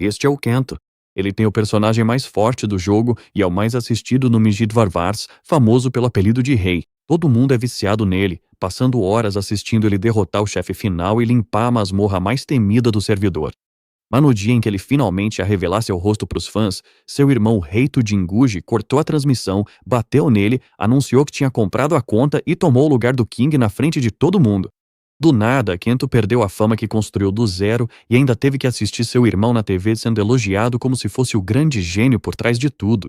Este é o Kento. Ele tem o personagem mais forte do jogo e é o mais assistido no Mijidvarvars, famoso pelo apelido de Rei. Todo mundo é viciado nele, passando horas assistindo ele derrotar o chefe final e limpar a masmorra mais temida do servidor. Mas no dia em que ele finalmente ia revelar seu rosto para os fãs, seu irmão Reito Jinguji cortou a transmissão, bateu nele, anunciou que tinha comprado a conta e tomou o lugar do King na frente de todo mundo. Do nada, Kento perdeu a fama que construiu do zero e ainda teve que assistir seu irmão na TV sendo elogiado como se fosse o grande gênio por trás de tudo.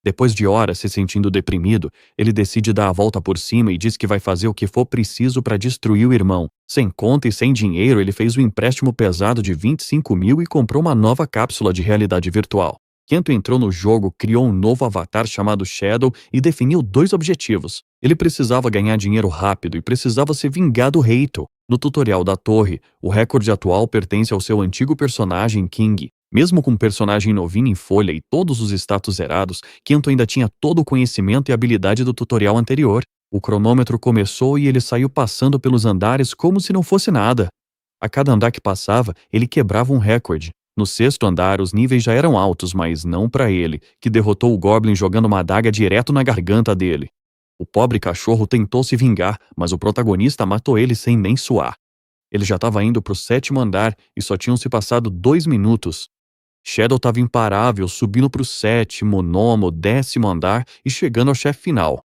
Depois de horas se sentindo deprimido, ele decide dar a volta por cima e diz que vai fazer o que for preciso para destruir o irmão. Sem conta e sem dinheiro, ele fez um empréstimo pesado de 25 mil e comprou uma nova cápsula de realidade virtual. Kento entrou no jogo, criou um novo avatar chamado Shadow e definiu 2 objetivos. Ele precisava ganhar dinheiro rápido e precisava se vingar do Reito. No tutorial da torre, o recorde atual pertence ao seu antigo personagem King. Mesmo com um personagem novinho em folha e todos os status zerados, Kento ainda tinha todo o conhecimento e habilidade do tutorial anterior. O cronômetro começou e ele saiu passando pelos andares como se não fosse nada. A cada andar que passava, ele quebrava um recorde. No 6º andar, os níveis já eram altos, mas não para ele, que derrotou o Goblin jogando uma adaga direto na garganta dele. O pobre cachorro tentou se vingar, mas o protagonista matou ele sem nem suar. Ele já estava indo pro 7º andar e só tinham se passado 2 minutos. Shadow estava imparável, subindo pro 7º, 9º, 10º andar e chegando ao chefe final.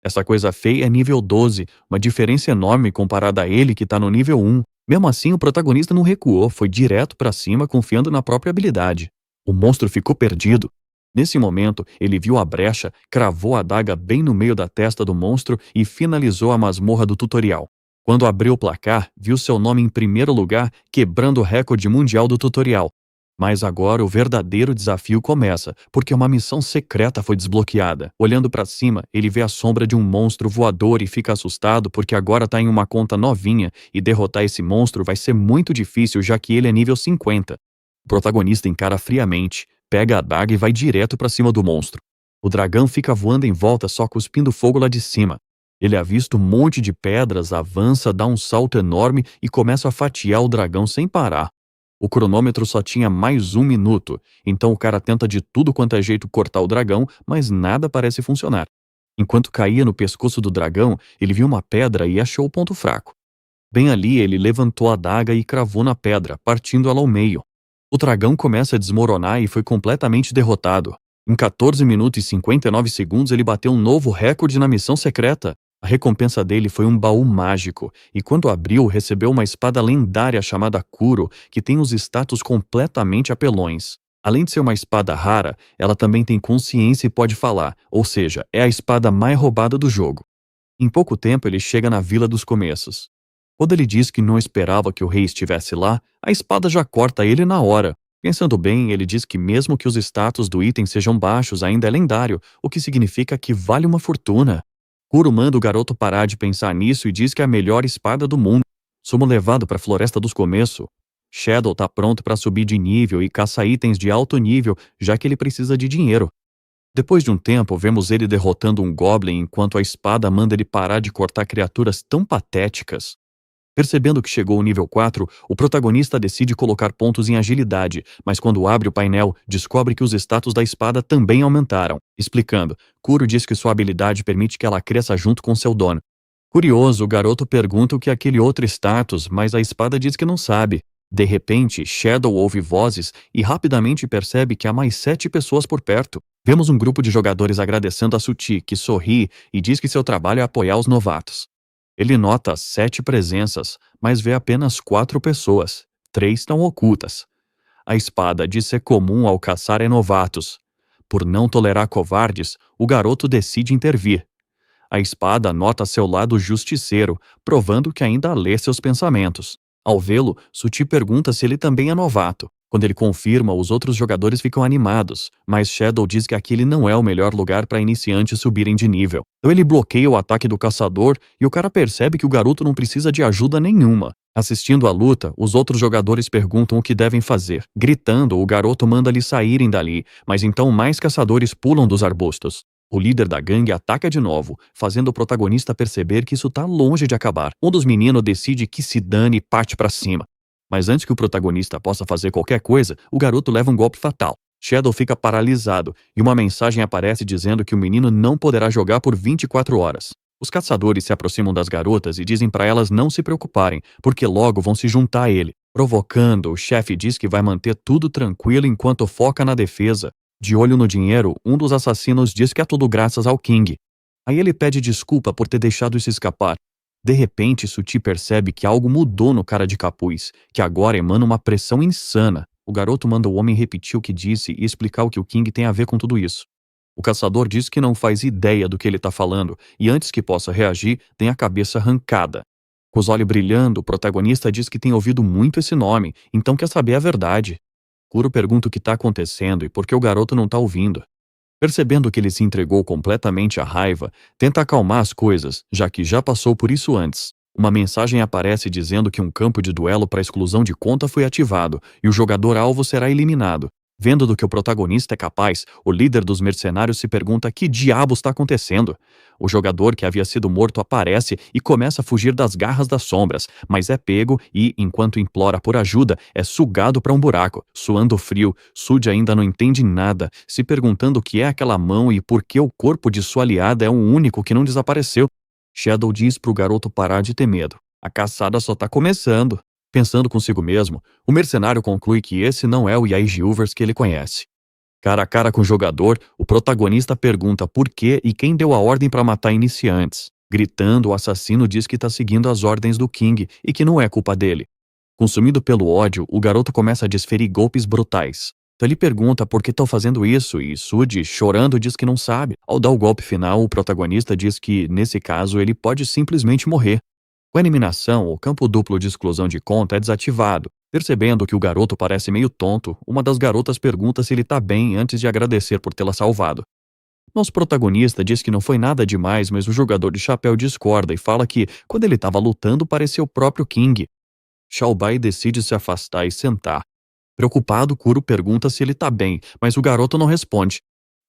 Essa coisa feia é nível 12, uma diferença enorme comparada a ele que tá no nível 1. Mesmo assim, o protagonista não recuou, foi direto pra cima, confiando na própria habilidade. O monstro ficou perdido. Nesse momento, ele viu a brecha, cravou a adaga bem no meio da testa do monstro e finalizou a masmorra do tutorial. Quando abriu o placar, viu seu nome em primeiro lugar, quebrando o recorde mundial do tutorial. Mas agora o verdadeiro desafio começa, porque uma missão secreta foi desbloqueada. Olhando pra cima, ele vê a sombra de um monstro voador e fica assustado porque agora tá em uma conta novinha e derrotar esse monstro vai ser muito difícil já que ele é nível 50. O protagonista encara friamente, pega a adaga e vai direto pra cima do monstro. O dragão fica voando em volta só cuspindo fogo lá de cima. Ele avista um monte de pedras, avança, dá um salto enorme e começa a fatiar o dragão sem parar. O cronômetro só tinha mais 1 minuto, então o cara tenta de tudo quanto é jeito cortar o dragão, mas nada parece funcionar. Enquanto caía no pescoço do dragão, ele viu uma pedra e achou o ponto fraco. Bem ali, ele levantou a adaga e cravou na pedra, partindo ela ao meio. O dragão começa a desmoronar e foi completamente derrotado. Em 14 minutos e 59 segundos, ele bateu um novo recorde na missão secreta. A recompensa dele foi um baú mágico, e quando abriu, recebeu uma espada lendária chamada Kuro, que tem os status completamente apelões. Além de ser uma espada rara, ela também tem consciência e pode falar, ou seja, é a espada mais roubada do jogo. Em pouco tempo, ele chega na Vila dos Começos. Quando ele diz que não esperava que o rei estivesse lá, a espada já corta ele na hora. Pensando bem, ele diz que mesmo que os status do item sejam baixos, ainda é lendário, o que significa que vale uma fortuna. Kuro manda o garoto parar de pensar nisso e diz que é a melhor espada do mundo. Somos levados para a Floresta dos Começos. Shadow tá pronto para subir de nível e caçar itens de alto nível, já que ele precisa de dinheiro. Depois de um tempo, vemos ele derrotando um Goblin enquanto a espada manda ele parar de cortar criaturas tão patéticas. Percebendo que chegou ao nível 4, o protagonista decide colocar pontos em agilidade, mas quando abre o painel, descobre que os status da espada também aumentaram. Explicando, Kuro diz que sua habilidade permite que ela cresça junto com seu dono. Curioso, o garoto pergunta o que é aquele outro status, mas a espada diz que não sabe. De repente, Shadow ouve vozes e rapidamente percebe que há mais 7 pessoas por perto. Vemos um grupo de jogadores agradecendo a Suti, que sorri e diz que seu trabalho é apoiar os novatos. Ele nota 7 presenças, mas vê apenas 4 pessoas. 3 estão ocultas. A espada diz ser comum ao caçar novatos. Por não tolerar covardes, o garoto decide intervir. A espada nota seu lado justiceiro, provando que ainda lê seus pensamentos. Ao vê-lo, Suti pergunta se ele também é novato. Quando ele confirma, os outros jogadores ficam animados, mas Shadow diz que aquele não é o melhor lugar para iniciantes subirem de nível. Então ele bloqueia o ataque do caçador e o cara percebe que o garoto não precisa de ajuda nenhuma. Assistindo à luta, os outros jogadores perguntam o que devem fazer. Gritando, o garoto manda eles saírem dali, mas então mais caçadores pulam dos arbustos. O líder da gangue ataca de novo, fazendo o protagonista perceber que isso tá longe de acabar. Um dos meninos decide que se dane e parte pra cima. Mas antes que o protagonista possa fazer qualquer coisa, o garoto leva um golpe fatal. Shadow fica paralisado e uma mensagem aparece dizendo que o menino não poderá jogar por 24 horas. Os caçadores se aproximam das garotas e dizem para elas não se preocuparem, porque logo vão se juntar a ele. Provocando, o chefe diz que vai manter tudo tranquilo enquanto foca na defesa. De olho no dinheiro, um dos assassinos diz que é tudo graças ao King. Aí ele pede desculpa por ter deixado isso escapar. De repente, Suti percebe que algo mudou no cara de capuz, que agora emana uma pressão insana. O garoto manda o homem repetir o que disse e explicar o que o King tem a ver com tudo isso. O caçador diz que não faz ideia do que ele está falando e antes que possa reagir, tem a cabeça arrancada. Com os olhos brilhando, o protagonista diz que tem ouvido muito esse nome, então quer saber a verdade. Kuro pergunta o que está acontecendo e por que o garoto não está ouvindo. Percebendo que ele se entregou completamente à raiva, tenta acalmar as coisas, já que já passou por isso antes. Uma mensagem aparece dizendo que um campo de duelo para exclusão de conta foi ativado e o jogador-alvo será eliminado. Vendo do que o protagonista é capaz, o líder dos mercenários se pergunta que diabos está acontecendo. O jogador que havia sido morto aparece e começa a fugir das garras das sombras, mas é pego e, enquanto implora por ajuda, é sugado para um buraco, suando frio. Sud ainda não entende nada, se perguntando o que é aquela mão e por que o corpo de sua aliada é o único que não desapareceu. Shadow diz para o garoto parar de ter medo. A caçada só está começando. Pensando consigo mesmo, o mercenário conclui que esse não é o Yaiji Uvers que ele conhece. Cara a cara com o jogador, o protagonista pergunta por que e quem deu a ordem para matar iniciantes. Gritando, o assassino diz que está seguindo as ordens do King e que não é culpa dele. Consumido pelo ódio, o garoto começa a desferir golpes brutais. Então ele pergunta por que estão fazendo isso e Sud, chorando, diz que não sabe. Ao dar o golpe final, o protagonista diz que, nesse caso, ele pode simplesmente morrer. Com a eliminação, o campo duplo de exclusão de conta é desativado. Percebendo que o garoto parece meio tonto, uma das garotas pergunta se ele tá bem antes de agradecer por tê-la salvado. Nosso protagonista diz que não foi nada demais, mas o jogador de chapéu discorda e fala que, quando ele estava lutando, parecia o próprio King. Xiaobai decide se afastar e sentar. Preocupado, Kuro pergunta se ele tá bem, mas o garoto não responde.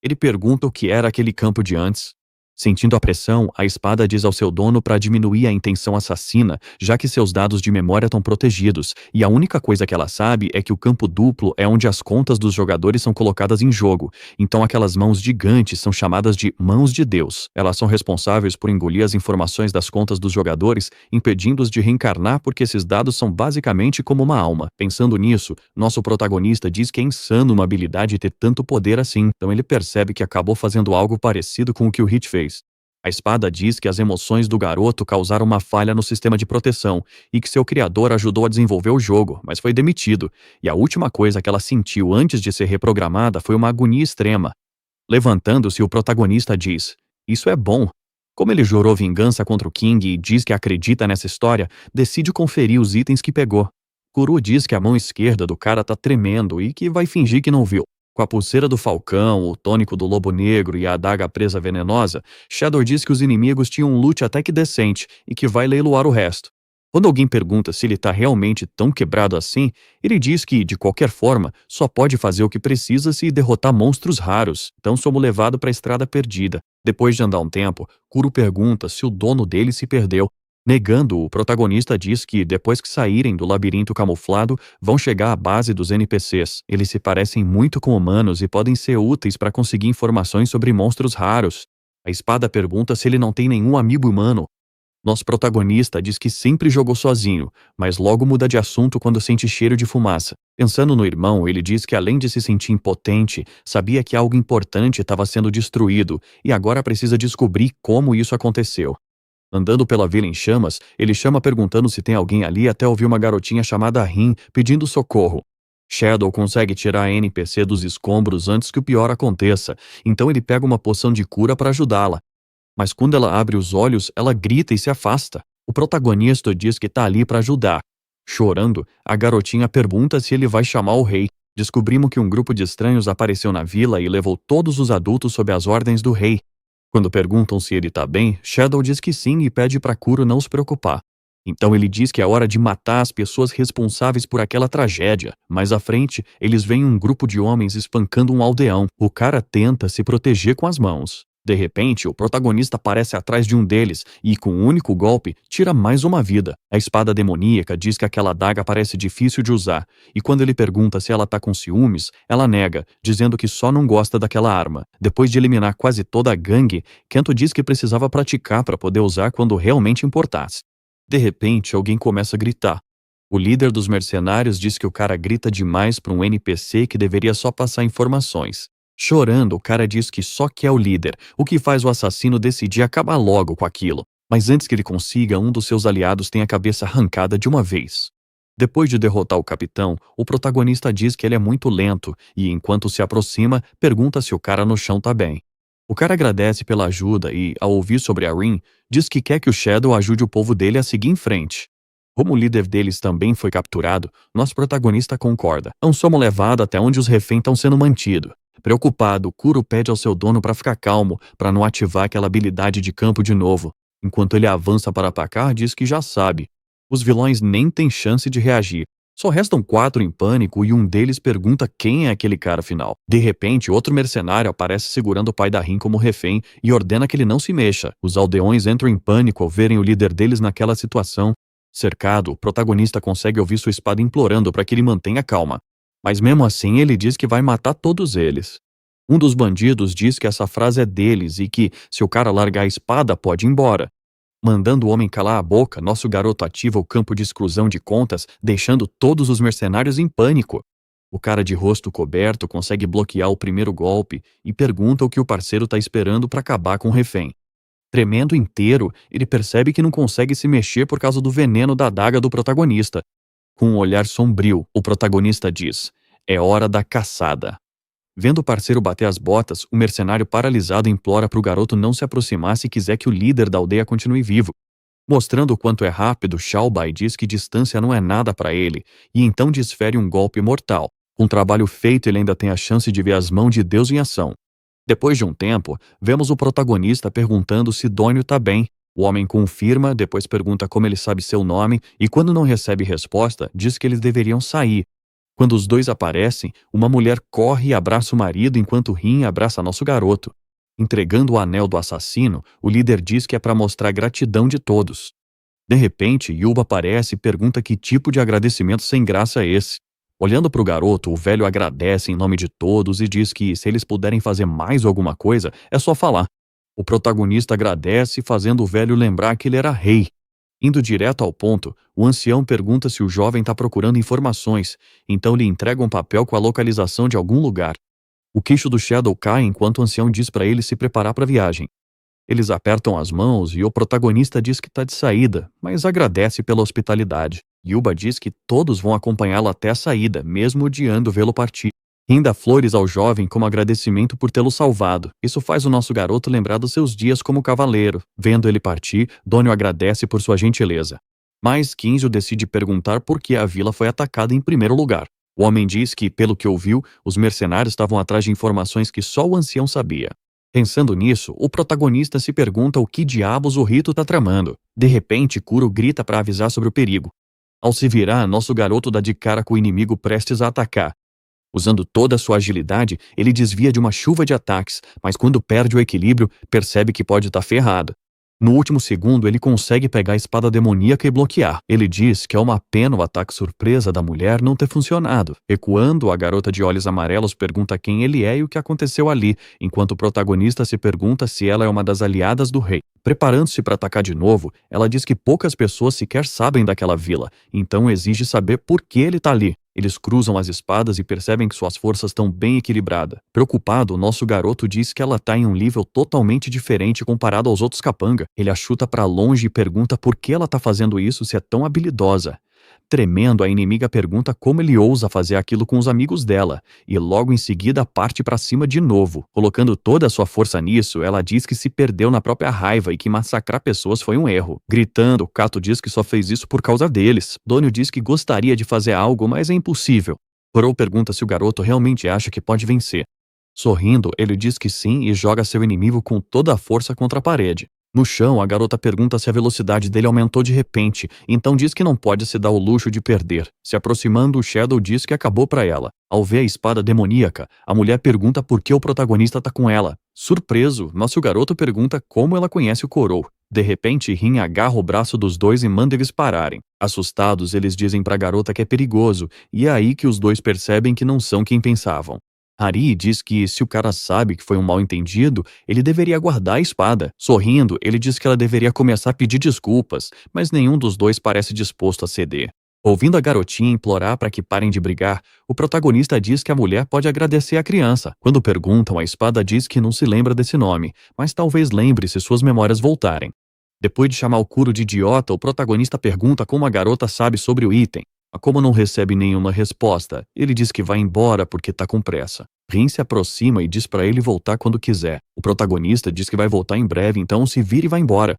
Ele pergunta o que era aquele campo de antes. Sentindo a pressão, a espada diz ao seu dono para diminuir a intenção assassina, já que seus dados de memória estão protegidos, e a única coisa que ela sabe é que o campo duplo é onde as contas dos jogadores são colocadas em jogo, então aquelas mãos gigantes são chamadas de mãos de Deus. Elas são responsáveis por engolir as informações das contas dos jogadores, impedindo-os de reencarnar porque esses dados são basicamente como uma alma. Pensando nisso, nosso protagonista diz que é insano uma habilidade ter tanto poder assim, então ele percebe que acabou fazendo algo parecido com o que o Hit fez. A espada diz que as emoções do garoto causaram uma falha no sistema de proteção e que seu criador ajudou a desenvolver o jogo, mas foi demitido, e a última coisa que ela sentiu antes de ser reprogramada foi uma agonia extrema. Levantando-se, o protagonista diz: "Isso é bom." Como ele jurou vingança contra o King e diz que acredita nessa história, decide conferir os itens que pegou. Kuro diz que a mão esquerda do cara tá tremendo e que vai fingir que não viu. Com a pulseira do falcão, o tônico do lobo negro e a adaga presa venenosa, Shadow diz que os inimigos tinham um loot até que decente e que vai leiloar o resto. Quando alguém pergunta se ele tá realmente tão quebrado assim, ele diz que, de qualquer forma, só pode fazer o que precisa se derrotar monstros raros, então somos levados para a estrada perdida. Depois de andar um tempo, Kuro pergunta se o dono dele se perdeu. Negando, o protagonista diz que, depois que saírem do labirinto camuflado, vão chegar à base dos NPCs. Eles se parecem muito com humanos e podem ser úteis para conseguir informações sobre monstros raros. A espada pergunta se ele não tem nenhum amigo humano. Nosso protagonista diz que sempre jogou sozinho, mas logo muda de assunto quando sente cheiro de fumaça. Pensando no irmão, ele diz que além de se sentir impotente, sabia que algo importante estava sendo destruído e agora precisa descobrir como isso aconteceu. Andando pela vila em chamas, ele chama perguntando se tem alguém ali até ouvir uma garotinha chamada Rin pedindo socorro. Shadow consegue tirar a NPC dos escombros antes que o pior aconteça, então ele pega uma poção de cura para ajudá-la. Mas quando ela abre os olhos, ela grita e se afasta. O protagonista diz que tá ali para ajudar. Chorando, a garotinha pergunta se ele vai chamar o rei. Descobrimos que um grupo de estranhos apareceu na vila e levou todos os adultos sob as ordens do rei. Quando perguntam se ele tá bem, Shadow diz que sim e pede para Kuro não se preocupar. Então ele diz que é hora de matar as pessoas responsáveis por aquela tragédia. Mais à frente, eles veem um grupo de homens espancando um aldeão. O cara tenta se proteger com as mãos. De repente, o protagonista aparece atrás de um deles e, com um único golpe, tira mais uma vida. A espada demoníaca diz que aquela adaga parece difícil de usar, e quando ele pergunta se ela tá com ciúmes, ela nega, dizendo que só não gosta daquela arma. Depois de eliminar quase toda a gangue, Kento diz que precisava praticar para poder usar quando realmente importasse. De repente, alguém começa a gritar. O líder dos mercenários diz que o cara grita demais para um NPC que deveria só passar informações. Chorando, o cara diz que só quer o líder, o que faz o assassino decidir acabar logo com aquilo. Mas antes que ele consiga, um dos seus aliados tem a cabeça arrancada de uma vez. Depois de derrotar o capitão, o protagonista diz que ele é muito lento e, enquanto se aproxima, pergunta se o cara no chão tá bem. O cara agradece pela ajuda e, ao ouvir sobre a Rin, diz que quer que o Shadow ajude o povo dele a seguir em frente. Como o líder deles também foi capturado, nosso protagonista concorda. Então somos levados até onde os reféns estão sendo mantidos. Preocupado, Kuro pede ao seu dono para ficar calmo, para não ativar aquela habilidade de campo de novo. Enquanto ele avança para atacar, diz que já sabe. Os vilões nem têm chance de reagir. Só restam 4 em pânico e um deles pergunta quem é aquele cara final. De repente, outro mercenário aparece segurando o pai da Rin como refém e ordena que ele não se mexa. Os aldeões entram em pânico ao verem o líder deles naquela situação. Cercado, o protagonista consegue ouvir sua espada implorando para que ele mantenha calma. Mas mesmo assim, ele diz que vai matar todos eles. Um dos bandidos diz que essa frase é deles e que, se o cara largar a espada, pode ir embora. Mandando o homem calar a boca, nosso garoto ativa o campo de exclusão de contas, deixando todos os mercenários em pânico. O cara de rosto coberto consegue bloquear o primeiro golpe e pergunta o que o parceiro está esperando para acabar com o refém. Tremendo inteiro, ele percebe que não consegue se mexer por causa do veneno da adaga do protagonista. Com um olhar sombrio, o protagonista diz: "É hora da caçada." Vendo o parceiro bater as botas, o mercenário paralisado implora para o garoto não se aproximar se quiser que o líder da aldeia continue vivo. Mostrando o quanto é rápido, Xiaobai diz que distância não é nada para ele, e então desfere um golpe mortal. Com trabalho feito, ele ainda tem a chance de ver as mãos de Deus em ação. Depois de um tempo, vemos o protagonista perguntando se Dônio tá bem. O homem confirma, depois pergunta como ele sabe seu nome e, quando não recebe resposta, diz que eles deveriam sair. Quando os dois aparecem, uma mulher corre e abraça o marido enquanto Rin abraça nosso garoto. Entregando o anel do assassino, o líder diz que é para mostrar gratidão de todos. De repente, Yuba aparece e pergunta que tipo de agradecimento sem graça é esse. Olhando para o garoto, o velho agradece em nome de todos e diz que, se eles puderem fazer mais alguma coisa, é só falar. O protagonista agradece, fazendo o velho lembrar que ele era rei. Indo direto ao ponto, o ancião pergunta se o jovem está procurando informações, então lhe entrega um papel com a localização de algum lugar. O queixo do Shadow cai enquanto o ancião diz para ele se preparar para a viagem. Eles apertam as mãos e o protagonista diz que está de saída, mas agradece pela hospitalidade. Yuba diz que todos vão acompanhá-lo até a saída, mesmo odiando vê-lo partir. Rin dá flores ao jovem como agradecimento por tê-lo salvado. Isso faz o nosso garoto lembrar dos seus dias como cavaleiro. Vendo ele partir, Dônio agradece por sua gentileza. Mas Kinzo decide perguntar por que a vila foi atacada em primeiro lugar. O homem diz que, pelo que ouviu, os mercenários estavam atrás de informações que só o ancião sabia. Pensando nisso, o protagonista se pergunta o que diabos o Rito tá tramando. De repente, Kuro grita para avisar sobre o perigo. Ao se virar, nosso garoto dá de cara com o inimigo prestes a atacar. Usando toda a sua agilidade, ele desvia de uma chuva de ataques, mas quando perde o equilíbrio, percebe que pode estar ferrado. No último segundo, ele consegue pegar a espada demoníaca e bloquear. Ele diz que é uma pena o ataque surpresa da mulher não ter funcionado. Recuando, a garota de olhos amarelos pergunta quem ele é e o que aconteceu ali, enquanto o protagonista se pergunta se ela é uma das aliadas do rei. Preparando-se para atacar de novo, ela diz que poucas pessoas sequer sabem daquela vila, então exige saber por que ele está ali. Eles cruzam as espadas e percebem que suas forças estão bem equilibradas. Preocupado, o nosso garoto diz que ela está em um nível totalmente diferente comparado aos outros capanga. Ele a chuta para longe e pergunta por que ela está fazendo isso se é tão habilidosa. Tremendo, a inimiga pergunta como ele ousa fazer aquilo com os amigos dela, e logo em seguida parte para cima de novo. Colocando toda a sua força nisso, ela diz que se perdeu na própria raiva e que massacrar pessoas foi um erro. Gritando, Kato diz que só fez isso por causa deles. Dônio diz que gostaria de fazer algo, mas é impossível. Koro pergunta se o garoto realmente acha que pode vencer. Sorrindo, ele diz que sim e joga seu inimigo com toda a força contra a parede. No chão, a garota pergunta se a velocidade dele aumentou de repente, então diz que não pode se dar o luxo de perder. Se aproximando, o Shadow diz que acabou para ela. Ao ver a espada demoníaca, a mulher pergunta por que o protagonista tá com ela. Surpreso, nosso garoto pergunta como ela conhece o Coroa. De repente, Rin agarra o braço dos dois e manda eles pararem. Assustados, eles dizem pra garota que é perigoso, e é aí que os dois percebem que não são quem pensavam. Hari diz que se o cara sabe que foi um mal-entendido, ele deveria guardar a espada. Sorrindo, ele diz que ela deveria começar a pedir desculpas, mas nenhum dos dois parece disposto a ceder. Ouvindo a garotinha implorar para que parem de brigar, o protagonista diz que a mulher pode agradecer a criança. Quando perguntam, a espada diz que não se lembra desse nome, mas talvez lembre se suas memórias voltarem. Depois de chamar o Kuro de idiota, o protagonista pergunta como a garota sabe sobre o item. Mas como não recebe nenhuma resposta, ele diz que vai embora porque tá com pressa. Rin se aproxima e diz para ele voltar quando quiser. O protagonista diz que vai voltar em breve, então se vira e vai embora.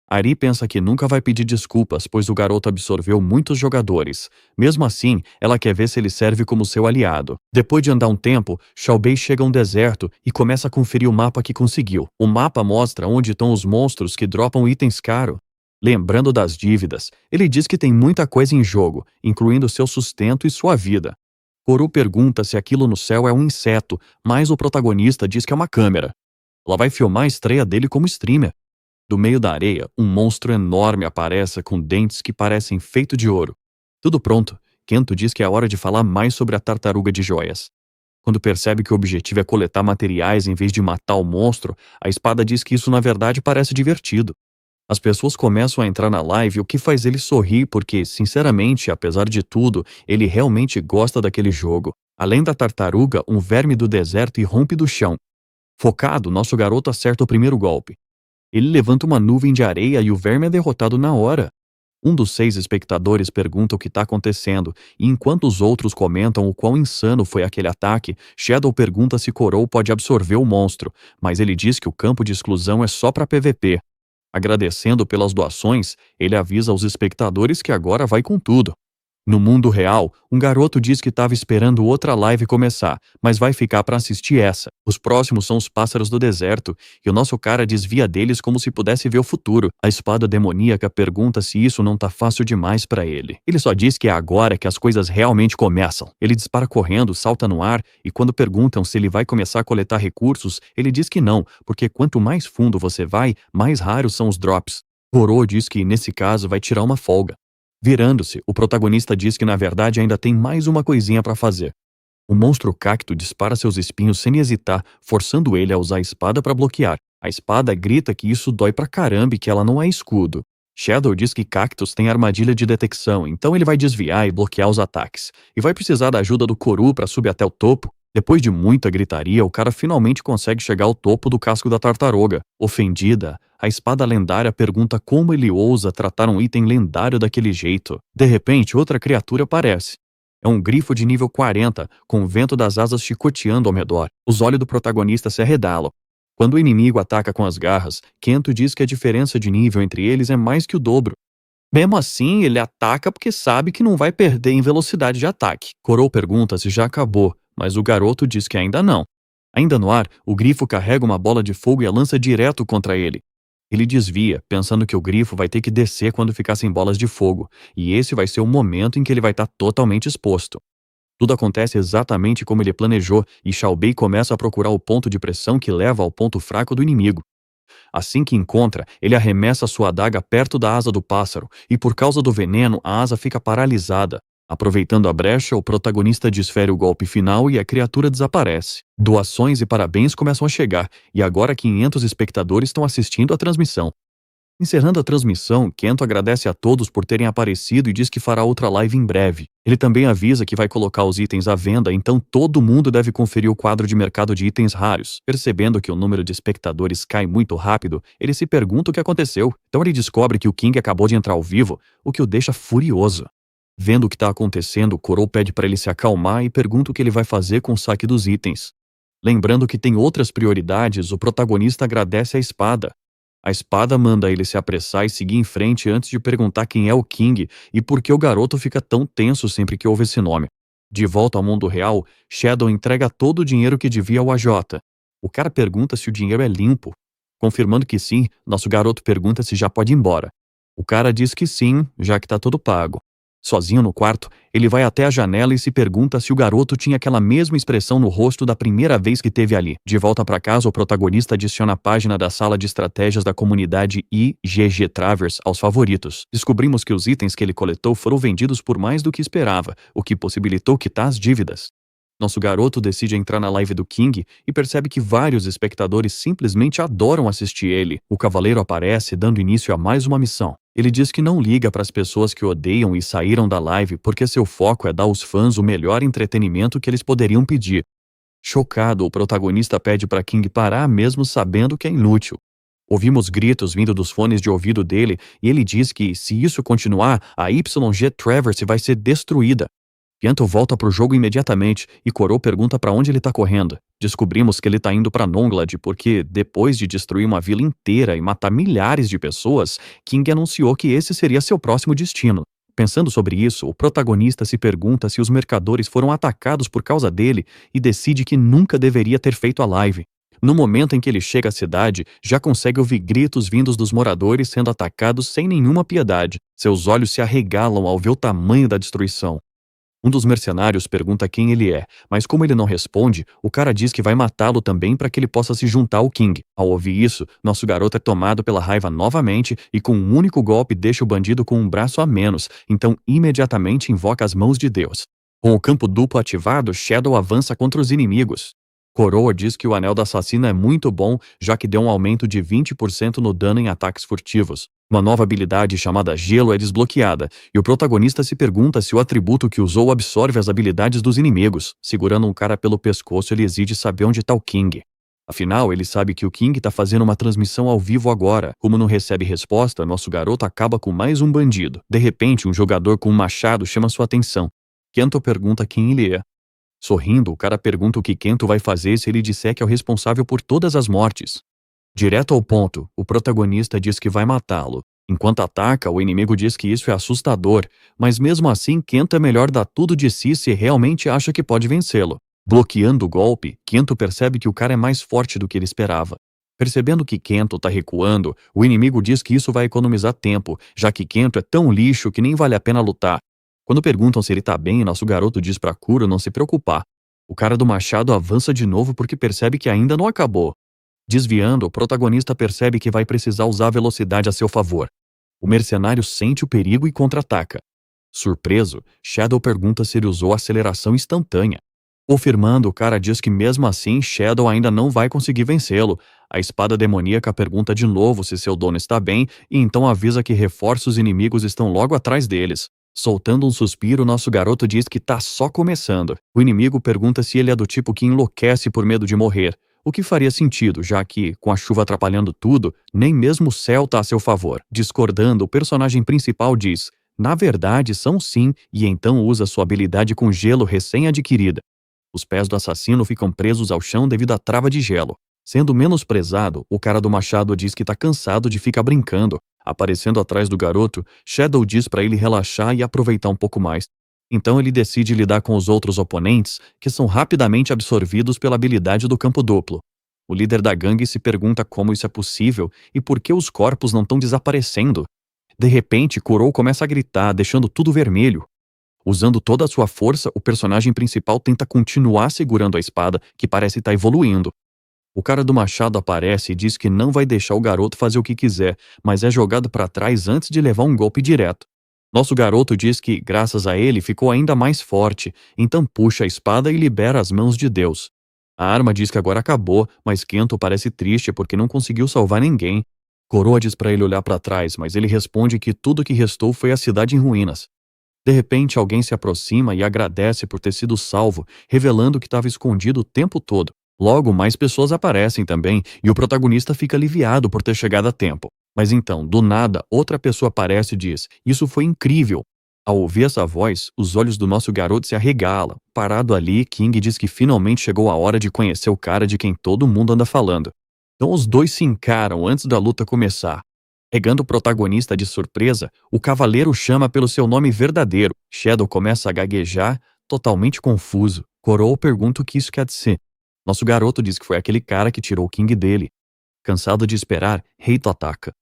Ari pensa que nunca vai pedir desculpas, pois o garoto absorveu muitos jogadores. Mesmo assim, ela quer ver se ele serve como seu aliado. Depois de andar um tempo, Xiaobei chega a um deserto e começa a conferir o mapa que conseguiu. O mapa mostra onde estão os monstros que dropam itens caros. Lembrando das dívidas, ele diz que tem muita coisa em jogo, incluindo seu sustento e sua vida. Koru pergunta se aquilo no céu é um inseto, mas o protagonista diz que é uma câmera. Ela vai filmar a estreia dele como streamer. Do meio da areia, um monstro enorme aparece com dentes que parecem feitos de ouro. Tudo pronto, Kento diz que é hora de falar mais sobre a tartaruga de joias. Quando percebe que o objetivo é coletar materiais em vez de matar o monstro, a espada diz que isso na verdade parece divertido. As pessoas começam a entrar na live, o que faz ele sorrir porque, sinceramente, apesar de tudo, ele realmente gosta daquele jogo. Além da tartaruga, um verme do deserto irrompe do chão. Focado, nosso garoto acerta o primeiro golpe. Ele levanta uma nuvem de areia e o verme é derrotado na hora. Um dos 6 espectadores pergunta o que está acontecendo, e enquanto os outros comentam o quão insano foi aquele ataque, Shadow pergunta se Coroa pode absorver o monstro, mas ele diz que o campo de exclusão é só para PVP. Agradecendo pelas doações, ele avisa aos espectadores que agora vai com tudo. No mundo real, um garoto diz que estava esperando outra live começar, mas vai ficar para assistir essa. Os próximos são os pássaros do deserto, e o nosso cara desvia deles como se pudesse ver o futuro. A espada demoníaca pergunta se isso não tá fácil demais para ele. Ele só diz que é agora que as coisas realmente começam. Ele dispara correndo, salta no ar, e quando perguntam se ele vai começar a coletar recursos, ele diz que não, porque quanto mais fundo você vai, mais raros são os drops. Goro diz que nesse caso vai tirar uma folga. Virando-se, o protagonista diz que na verdade ainda tem mais uma coisinha para fazer. O monstro cacto dispara seus espinhos sem hesitar, forçando ele a usar a espada para bloquear. A espada grita que isso dói pra caramba e que ela não é escudo. Shadow diz que Cactus tem armadilha de detecção, então ele vai desviar e bloquear os ataques. E vai precisar da ajuda do Koru para subir até o topo. Depois de muita gritaria, o cara finalmente consegue chegar ao topo do casco da tartaruga. Ofendida, a espada lendária pergunta como ele ousa tratar um item lendário daquele jeito. De repente, outra criatura aparece. É um grifo de nível 40, com o vento das asas chicoteando ao redor. Os olhos do protagonista se arredalam. Quando o inimigo ataca com as garras, Kento diz que a diferença de nível entre eles é mais que o dobro. Mesmo assim, ele ataca porque sabe que não vai perder em velocidade de ataque. Coroa pergunta se já acabou, mas o garoto diz que ainda não. Ainda no ar, o grifo carrega uma bola de fogo e a lança direto contra ele. Ele desvia, pensando que o grifo vai ter que descer quando ficar sem bolas de fogo, e esse vai ser o momento em que ele vai estar totalmente exposto. Tudo acontece exatamente como ele planejou, e Xiaobei começa a procurar o ponto de pressão que leva ao ponto fraco do inimigo. Assim que encontra, ele arremessa sua adaga perto da asa do pássaro, e por causa do veneno, a asa fica paralisada. Aproveitando a brecha, o protagonista desfere o golpe final e a criatura desaparece. Doações e parabéns começam a chegar, e agora 500 espectadores estão assistindo à transmissão. Encerrando a transmissão, Kento agradece a todos por terem aparecido e diz que fará outra live em breve. Ele também avisa que vai colocar os itens à venda, então todo mundo deve conferir o quadro de mercado de itens raros. Percebendo que o número de espectadores cai muito rápido, ele se pergunta o que aconteceu. Então ele descobre que o King acabou de entrar ao vivo, o que o deixa furioso. Vendo o que está acontecendo, Coroa pede para ele se acalmar e pergunta o que ele vai fazer com o saque dos itens. Lembrando que tem outras prioridades, o protagonista agradece a espada. A espada manda ele se apressar e seguir em frente antes de perguntar quem é o King e por que o garoto fica tão tenso sempre que ouve esse nome. De volta ao mundo real, Shadow entrega todo o dinheiro que devia ao AJ. O cara pergunta se o dinheiro é limpo. Confirmando que sim, nosso garoto pergunta se já pode ir embora. O cara diz que sim, já que tá tudo pago. Sozinho no quarto, ele vai até a janela e se pergunta se o garoto tinha aquela mesma expressão no rosto da primeira vez que teve ali. De volta para casa, o protagonista adiciona a página da sala de estratégias da comunidade IGG Travers aos favoritos. Descobrimos que os itens que ele coletou foram vendidos por mais do que esperava, o que possibilitou quitar as dívidas. Nosso garoto decide entrar na live do King e percebe que vários espectadores simplesmente adoram assistir ele. O cavaleiro aparece, dando início a mais uma missão. Ele diz que não liga para as pessoas que odeiam e saíram da live porque seu foco é dar aos fãs o melhor entretenimento que eles poderiam pedir. Chocado, o protagonista pede para King parar mesmo sabendo que é inútil. Ouvimos gritos vindo dos fones de ouvido dele e ele diz que, se isso continuar, a YG Traverse vai ser destruída. Kento volta pro jogo imediatamente e Koro pergunta para onde ele tá correndo. Descobrimos que ele tá indo pra Nonglad porque, depois de destruir uma vila inteira e matar milhares de pessoas, King anunciou que esse seria seu próximo destino. Pensando sobre isso, o protagonista se pergunta se os mercadores foram atacados por causa dele e decide que nunca deveria ter feito a live. No momento em que ele chega à cidade, já consegue ouvir gritos vindos dos moradores sendo atacados sem nenhuma piedade. Seus olhos se arregalam ao ver o tamanho da destruição. Um dos mercenários pergunta quem ele é, mas como ele não responde, o cara diz que vai matá-lo também para que ele possa se juntar ao King. Ao ouvir isso, nosso garoto é tomado pela raiva novamente e com um único golpe deixa o bandido com um braço a menos, então imediatamente invoca as mãos de Deus. Com o campo duplo ativado, Shadow avança contra os inimigos. Coroa diz que o anel da assassina é muito bom, já que deu um aumento de 20% no dano em ataques furtivos. Uma nova habilidade chamada Gelo é desbloqueada, e o protagonista se pergunta se o atributo que usou absorve as habilidades dos inimigos. Segurando um cara pelo pescoço, ele exige saber onde está o King. Afinal, ele sabe que o King está fazendo uma transmissão ao vivo agora. Como não recebe resposta, nosso garoto acaba com mais um bandido. De repente, um jogador com um machado chama sua atenção. Kento pergunta quem ele é. Sorrindo, o cara pergunta o que Kento vai fazer se ele disser que é o responsável por todas as mortes. Direto ao ponto, o protagonista diz que vai matá-lo. Enquanto ataca, o inimigo diz que isso é assustador, mas mesmo assim Kento é melhor dar tudo de si se realmente acha que pode vencê-lo. Bloqueando o golpe, Kento percebe que o cara é mais forte do que ele esperava. Percebendo que Kento tá recuando, o inimigo diz que isso vai economizar tempo, já que Kento é tão lixo que nem vale a pena lutar. Quando perguntam se ele tá bem, nosso garoto diz pra Kuro não se preocupar. O cara do machado avança de novo porque percebe que ainda não acabou. Desviando, o protagonista percebe que vai precisar usar a velocidade a seu favor. O mercenário sente o perigo e contra-ataca. Surpreso, Shadow pergunta se ele usou aceleração instantânea. Confirmando, o cara diz que mesmo assim Shadow ainda não vai conseguir vencê-lo. A espada demoníaca pergunta de novo se seu dono está bem e então avisa que reforços inimigos estão logo atrás deles. Soltando um suspiro, nosso garoto diz que tá só começando. O inimigo pergunta se ele é do tipo que enlouquece por medo de morrer, o que faria sentido, já que, com a chuva atrapalhando tudo, nem mesmo o céu tá a seu favor. Discordando, o personagem principal diz: na verdade, são sim, e então usa sua habilidade com gelo recém-adquirida. Os pés do assassino ficam presos ao chão devido à trava de gelo. Sendo menosprezado, o cara do machado diz que tá cansado de ficar brincando. Aparecendo atrás do garoto, Shadow diz para ele relaxar e aproveitar um pouco mais. Então ele decide lidar com os outros oponentes, que são rapidamente absorvidos pela habilidade do campo duplo. O líder da gangue se pergunta como isso é possível e por que os corpos não estão desaparecendo. De repente, Kuro começa a gritar, deixando tudo vermelho. Usando toda a sua força, o personagem principal tenta continuar segurando a espada, que parece estar evoluindo. O cara do machado aparece e diz que não vai deixar o garoto fazer o que quiser, mas é jogado para trás antes de levar um golpe direto. Nosso garoto diz que, graças a ele, ficou ainda mais forte, então puxa a espada e libera as mãos de Deus. A arma diz que agora acabou, mas Kento parece triste porque não conseguiu salvar ninguém. Coroa diz para ele olhar para trás, mas ele responde que tudo que restou foi a cidade em ruínas. De repente, alguém se aproxima e agradece por ter sido salvo, revelando que estava escondido o tempo todo. Logo, mais pessoas aparecem também e o protagonista fica aliviado por ter chegado a tempo. Mas então, do nada, outra pessoa aparece e diz: isso foi incrível. Ao ouvir essa voz, os olhos do nosso garoto se arregalam. Parado ali, King diz que finalmente chegou a hora de conhecer o cara de quem todo mundo anda falando. Então os dois se encaram antes da luta começar. Pegando o protagonista de surpresa, o cavaleiro chama pelo seu nome verdadeiro. Shadow começa a gaguejar, totalmente confuso. Coroa pergunta o que isso quer dizer. Nosso garoto diz que foi aquele cara que tirou o King dele. Cansado de esperar, Reito ataca.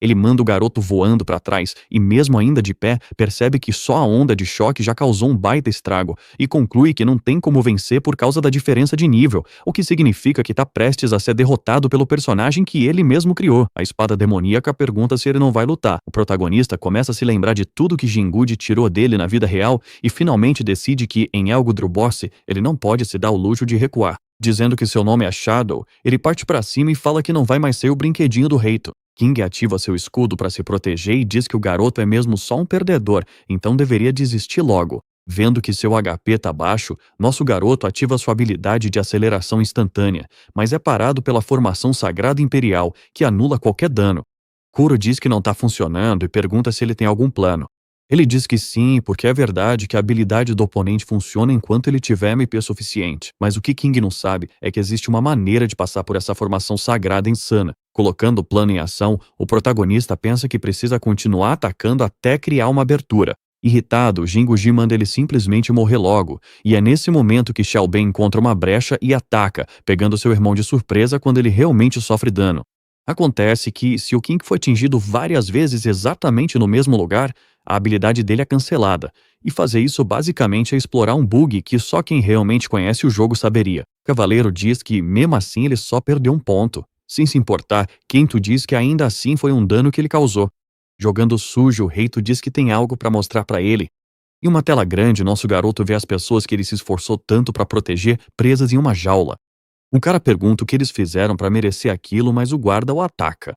Ele manda o garoto voando para trás e, mesmo ainda de pé, percebe que só a onda de choque já causou um baita estrago e conclui que não tem como vencer por causa da diferença de nível, o que significa que está prestes a ser derrotado pelo personagem que ele mesmo criou. A espada demoníaca pergunta se ele não vai lutar. O protagonista começa a se lembrar de tudo que Jingude tirou dele na vida real e finalmente decide que, em Elgudrubossi, ele não pode se dar o luxo de recuar. Dizendo que seu nome é Shadow, ele parte para cima e fala que não vai mais ser o brinquedinho do Reito. King ativa seu escudo para se proteger e diz que o garoto é mesmo só um perdedor, então deveria desistir logo. Vendo que seu HP tá baixo, nosso garoto ativa sua habilidade de aceleração instantânea, mas é parado pela formação sagrada imperial, que anula qualquer dano. Kuro diz que não tá funcionando e pergunta se ele tem algum plano. Ele diz que sim, porque é verdade que a habilidade do oponente funciona enquanto ele tiver MP suficiente. Mas o que King não sabe é que existe uma maneira de passar por essa formação sagrada insana. Colocando o plano em ação, o protagonista pensa que precisa continuar atacando até criar uma abertura. Irritado, Jinguji manda ele simplesmente morrer logo, e é nesse momento que Xiaobei encontra uma brecha e ataca, pegando seu irmão de surpresa quando ele realmente sofre dano. Acontece que, se o King foi atingido várias vezes exatamente no mesmo lugar, a habilidade dele é cancelada, e fazer isso basicamente é explorar um bug que só quem realmente conhece o jogo saberia. Cavaleiro diz que, mesmo assim, ele só perdeu um ponto. Sem se importar, Kento diz que ainda assim foi um dano que ele causou. Jogando sujo, Reito diz que tem algo para mostrar para ele. Em uma tela grande, nosso garoto vê as pessoas que ele se esforçou tanto para proteger presas em uma jaula. Um cara pergunta o que eles fizeram para merecer aquilo, mas o guarda o ataca.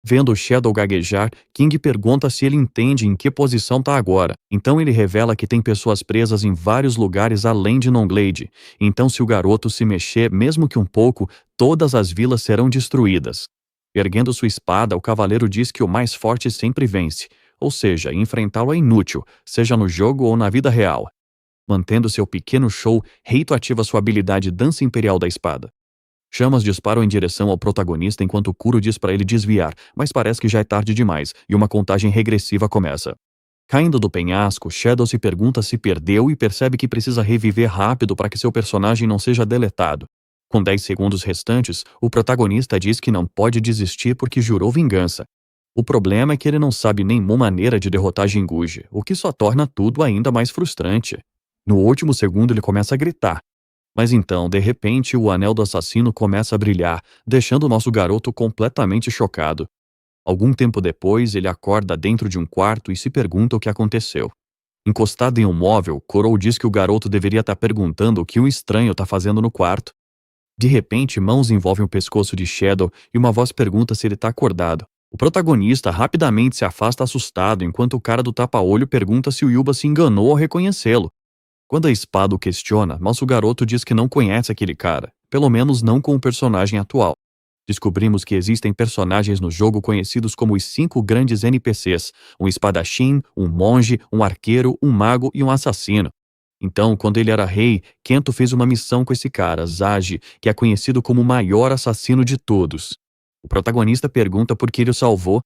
Vendo Shadow gaguejar, King pergunta se ele entende em que posição tá agora. Então ele revela que tem pessoas presas em vários lugares além de Nonglade. Então se o garoto se mexer, mesmo que um pouco, todas as vilas serão destruídas. Erguendo sua espada, o cavaleiro diz que o mais forte sempre vence. Ou seja, enfrentá-lo é inútil, seja no jogo ou na vida real. Mantendo seu pequeno show, Reito ativa sua habilidade Dança Imperial da Espada. Chamas disparam em direção ao protagonista enquanto Kuro diz para ele desviar, mas parece que já é tarde demais e uma contagem regressiva começa. Caindo do penhasco, Shadow se pergunta se perdeu e percebe que precisa reviver rápido para que seu personagem não seja deletado. Com 10 segundos restantes, o protagonista diz que não pode desistir porque jurou vingança. O problema é que ele não sabe nenhuma maneira de derrotar Jinguji, o que só torna tudo ainda mais frustrante. No último segundo ele começa a gritar. Mas então, de repente, o anel do assassino começa a brilhar, deixando o nosso garoto completamente chocado. Algum tempo depois, ele acorda dentro de um quarto e se pergunta o que aconteceu. Encostado em um móvel, Korou diz que o garoto deveria estar perguntando o que um estranho está fazendo no quarto. De repente, mãos envolvem o pescoço de Shadow e uma voz pergunta se ele está acordado. O protagonista rapidamente se afasta assustado, enquanto o cara do tapa-olho pergunta se o Yuba se enganou ao reconhecê-lo. Quando a espada o questiona, nosso garoto diz que não conhece aquele cara, pelo menos não com o personagem atual. Descobrimos que existem personagens no jogo conhecidos como os 5 grandes NPCs, um espadachim, um monge, um arqueiro, um mago e um assassino. Então, quando ele era rei, Kento fez uma missão com esse cara, Zage, que é conhecido como o maior assassino de todos. O protagonista pergunta por que ele o salvou.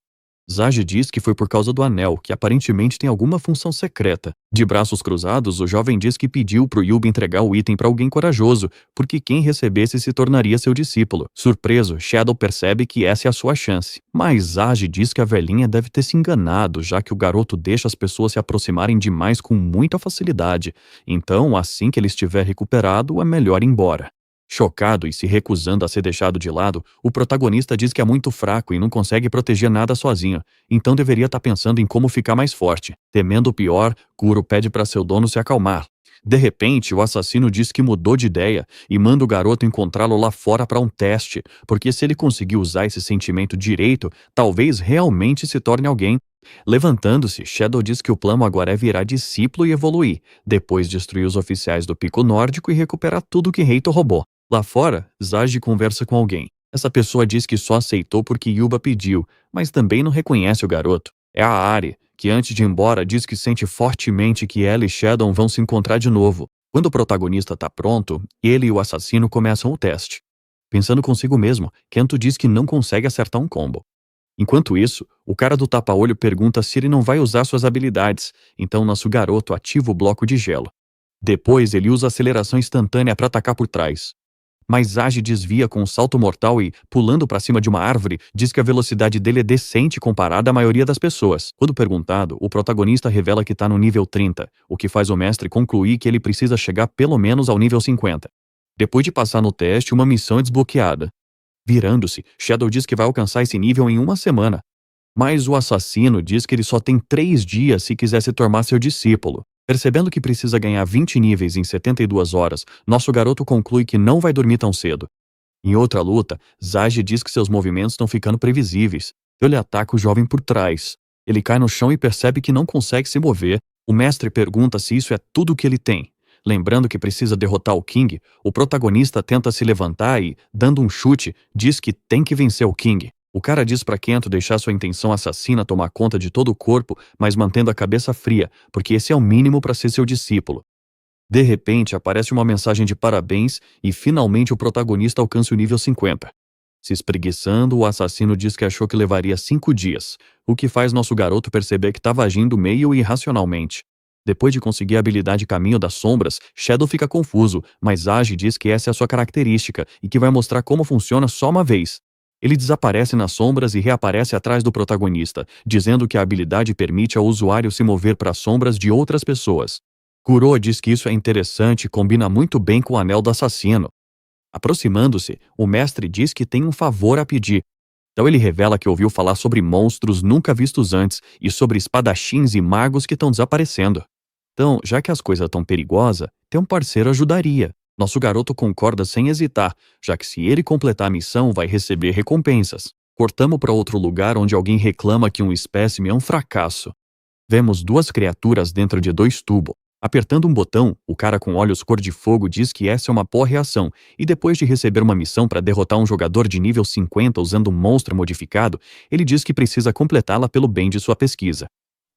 Zage diz que foi por causa do anel, que aparentemente tem alguma função secreta. De braços cruzados, o jovem diz que pediu pro Yuba entregar o item para alguém corajoso, porque quem recebesse se tornaria seu discípulo. Surpreso, Shadow percebe que essa é a sua chance. Mas Zage diz que a velhinha deve ter se enganado, já que o garoto deixa as pessoas se aproximarem demais com muita facilidade. Então, assim que ele estiver recuperado, é melhor ir embora. Chocado e se recusando a ser deixado de lado, o protagonista diz que é muito fraco e não consegue proteger nada sozinho, então deveria estar pensando em como ficar mais forte. Temendo o pior, Kuro pede para seu dono se acalmar. De repente, o assassino diz que mudou de ideia e manda o garoto encontrá-lo lá fora para um teste, porque se ele conseguir usar esse sentimento direito, talvez realmente se torne alguém. Levantando-se, Shadow diz que o plano agora é virar discípulo e evoluir, depois destruir os oficiais do Pico Nórdico e recuperar tudo que Reito roubou. Lá fora, Zage conversa com alguém. Essa pessoa diz que só aceitou porque Yuba pediu, mas também não reconhece o garoto. É a Ari, que antes de ir embora diz que sente fortemente que ela e Shadow vão se encontrar de novo. Quando o protagonista está pronto, ele e o assassino começam o teste. Pensando consigo mesmo, Kento diz que não consegue acertar um combo. Enquanto isso, o cara do tapa-olho pergunta se ele não vai usar suas habilidades, então nosso garoto ativa o bloco de gelo. Depois ele usa a aceleração instantânea para atacar por trás. mas age desvia com um salto mortal e, pulando para cima de uma árvore, diz que a velocidade dele é decente comparada à maioria das pessoas. Quando perguntado, o protagonista revela que está no nível 30, o que faz o mestre concluir que ele precisa chegar pelo menos ao nível 50. Depois de passar no teste, uma missão é desbloqueada. Virando-se, Shadow diz que vai alcançar esse nível em uma semana. Mas o assassino diz que ele só tem 3 dias se quiser se tornar seu discípulo. Percebendo que precisa ganhar 20 níveis em 72 horas, nosso garoto conclui que não vai dormir tão cedo. Em outra luta, Zage diz que seus movimentos estão ficando previsíveis. Ele ataca o jovem por trás. Ele cai no chão e percebe que não consegue se mover. O mestre pergunta se isso é tudo o que ele tem. Lembrando que precisa derrotar o King, o protagonista tenta se levantar e, dando um chute, diz que tem que vencer o King. O cara diz pra Kento deixar sua intenção assassina tomar conta de todo o corpo, mas mantendo a cabeça fria, porque esse é o mínimo para ser seu discípulo. De repente, aparece uma mensagem de parabéns e finalmente o protagonista alcança o nível 50. Se espreguiçando, o assassino diz que achou que levaria 5 dias, o que faz nosso garoto perceber que estava agindo meio irracionalmente. Depois de conseguir a habilidade Caminho das Sombras, Shadow fica confuso, mas Age diz que essa é a sua característica e que vai mostrar como funciona só uma vez. Ele desaparece nas sombras e reaparece atrás do protagonista, dizendo que a habilidade permite ao usuário se mover para as sombras de outras pessoas. Kuroa diz que isso é interessante e combina muito bem com o anel do assassino. Aproximando-se, o mestre diz que tem um favor a pedir. Então ele revela que ouviu falar sobre monstros nunca vistos antes e sobre espadachins e magos que estão desaparecendo. Então, já que as coisas estão perigosas, ter um parceiro ajudaria. Nosso garoto concorda sem hesitar, já que se ele completar a missão, vai receber recompensas. Cortamos para outro lugar onde alguém reclama que um espécime é um fracasso. Vemos 2 criaturas dentro de 2 tubos. Apertando um botão, o cara com olhos cor de fogo diz que essa é uma boa reação, e depois de receber uma missão para derrotar um jogador de nível 50 usando um monstro modificado, ele diz que precisa completá-la pelo bem de sua pesquisa.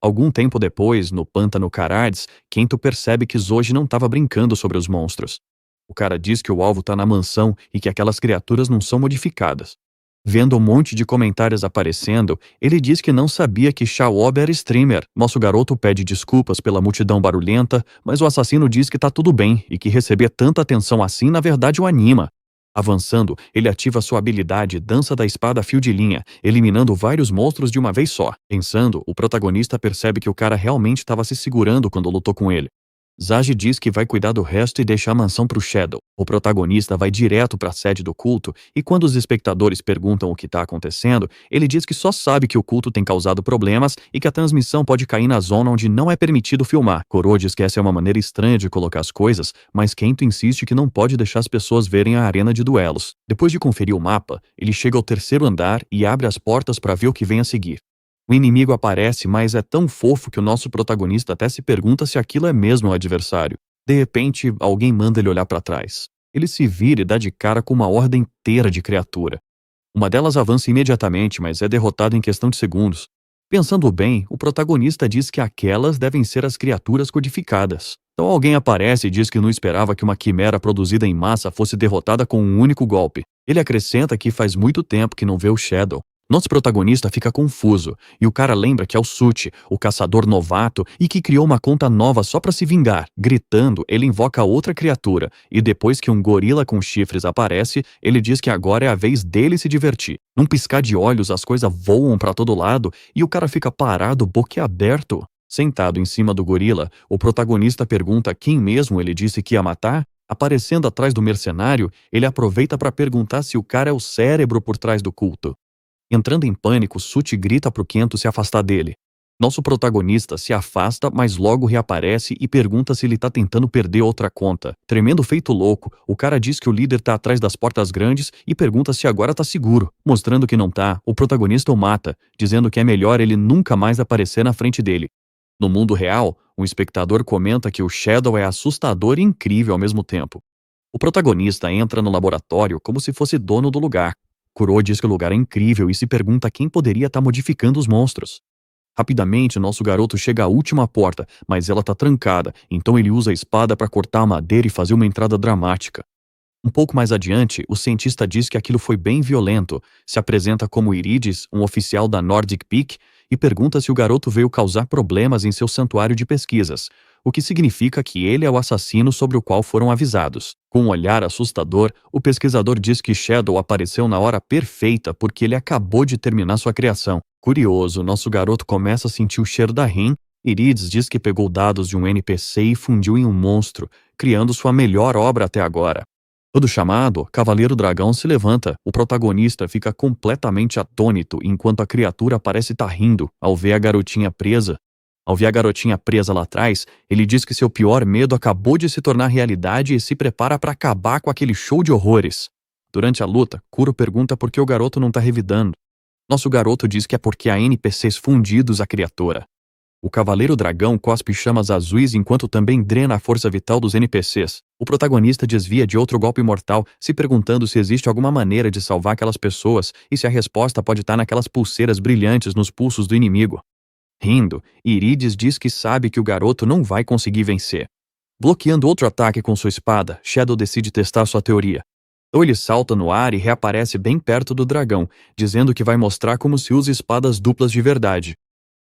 Algum tempo depois, no pântano Carades, Kento percebe que Zoji não estava brincando sobre os monstros. O cara diz que o alvo está na mansão e que aquelas criaturas não são modificadas. Vendo um monte de comentários aparecendo, ele diz que não sabia que Shaob era streamer. Nosso garoto pede desculpas pela multidão barulhenta, mas o assassino diz que tá tudo bem e que receber tanta atenção assim na verdade o anima. Avançando, ele ativa sua habilidade Dança da Espada a Fio de Linha, eliminando vários monstros de uma vez só. Pensando, o protagonista percebe que o cara realmente estava se segurando quando lutou com ele. Zage diz que vai cuidar do resto e deixar a mansão pro Shadow. O protagonista vai direto para a sede do culto e quando os espectadores perguntam o que está acontecendo, ele diz que só sabe que o culto tem causado problemas e que a transmissão pode cair na zona onde não é permitido filmar. Koro diz que essa é uma maneira estranha de colocar as coisas, mas Kento insiste que não pode deixar as pessoas verem a arena de duelos. Depois de conferir o mapa, ele chega ao 3º andar e abre as portas para ver o que vem a seguir. O inimigo aparece, mas é tão fofo que o nosso protagonista até se pergunta se aquilo é mesmo um adversário. De repente, alguém manda ele olhar para trás. Ele se vira e dá de cara com uma horda inteira de criatura. Uma delas avança imediatamente, mas é derrotada em questão de segundos. Pensando bem, o protagonista diz que aquelas devem ser as criaturas codificadas. Então alguém aparece e diz que não esperava que uma quimera produzida em massa fosse derrotada com um único golpe. Ele acrescenta que faz muito tempo que não vê o Shadow. Nosso protagonista fica confuso, e o cara lembra que é o Suchi, o caçador novato, e que criou uma conta nova só pra se vingar. Gritando, ele invoca outra criatura, e depois que um gorila com chifres aparece, ele diz que agora é a vez dele se divertir. Num piscar de olhos, as coisas voam pra todo lado, e o cara fica parado, boquiaberto. Sentado em cima do gorila, o protagonista pergunta quem mesmo ele disse que ia matar. Aparecendo atrás do mercenário, ele aproveita pra perguntar se o cara é o cérebro por trás do culto. Entrando em pânico, Suchi grita pro Kento se afastar dele. Nosso protagonista se afasta, mas logo reaparece e pergunta se ele tá tentando perder outra conta. Tremendo feito louco, o cara diz que o líder tá atrás das portas grandes e pergunta se agora tá seguro. Mostrando que não tá, o protagonista o mata, dizendo que é melhor ele nunca mais aparecer na frente dele. No mundo real, um espectador comenta que o Shadow é assustador e incrível ao mesmo tempo. O protagonista entra no laboratório como se fosse dono do lugar. Kuro diz que o lugar é incrível e se pergunta quem poderia estar modificando os monstros. Rapidamente, nosso garoto chega à última porta, mas ela está trancada, então ele usa a espada para cortar a madeira e fazer uma entrada dramática. Um pouco mais adiante, o cientista diz que aquilo foi bem violento, se apresenta como Irides, um oficial da Nordic Peak, e pergunta se o garoto veio causar problemas em seu santuário de pesquisas, o que significa que ele é o assassino sobre o qual foram avisados. Com um olhar assustador, o pesquisador diz que Shadow apareceu na hora perfeita porque ele acabou de terminar sua criação. Curioso, nosso garoto começa a sentir o cheiro da Rin. Irides diz que pegou dados de um NPC e fundiu em um monstro, criando sua melhor obra até agora. Todo chamado, Cavaleiro Dragão se levanta. O protagonista fica completamente atônito enquanto a criatura parece estar rindo ao ver a garotinha presa. Ao ver a garotinha presa lá atrás, ele diz que seu pior medo acabou de se tornar realidade e se prepara para acabar com aquele show de horrores. Durante a luta, Kuro pergunta por que o garoto não está revidando. Nosso garoto diz que é porque há NPCs fundidos à criatura. O Cavaleiro Dragão cospe chamas azuis enquanto também drena a força vital dos NPCs. O protagonista desvia de outro golpe mortal, se perguntando se existe alguma maneira de salvar aquelas pessoas e se a resposta pode estar naquelas pulseiras brilhantes nos pulsos do inimigo. Rindo, Irides diz que sabe que o garoto não vai conseguir vencer. Bloqueando outro ataque com sua espada, Shadow decide testar sua teoria. Então ele salta no ar e reaparece bem perto do dragão, dizendo que vai mostrar como se usa espadas duplas de verdade.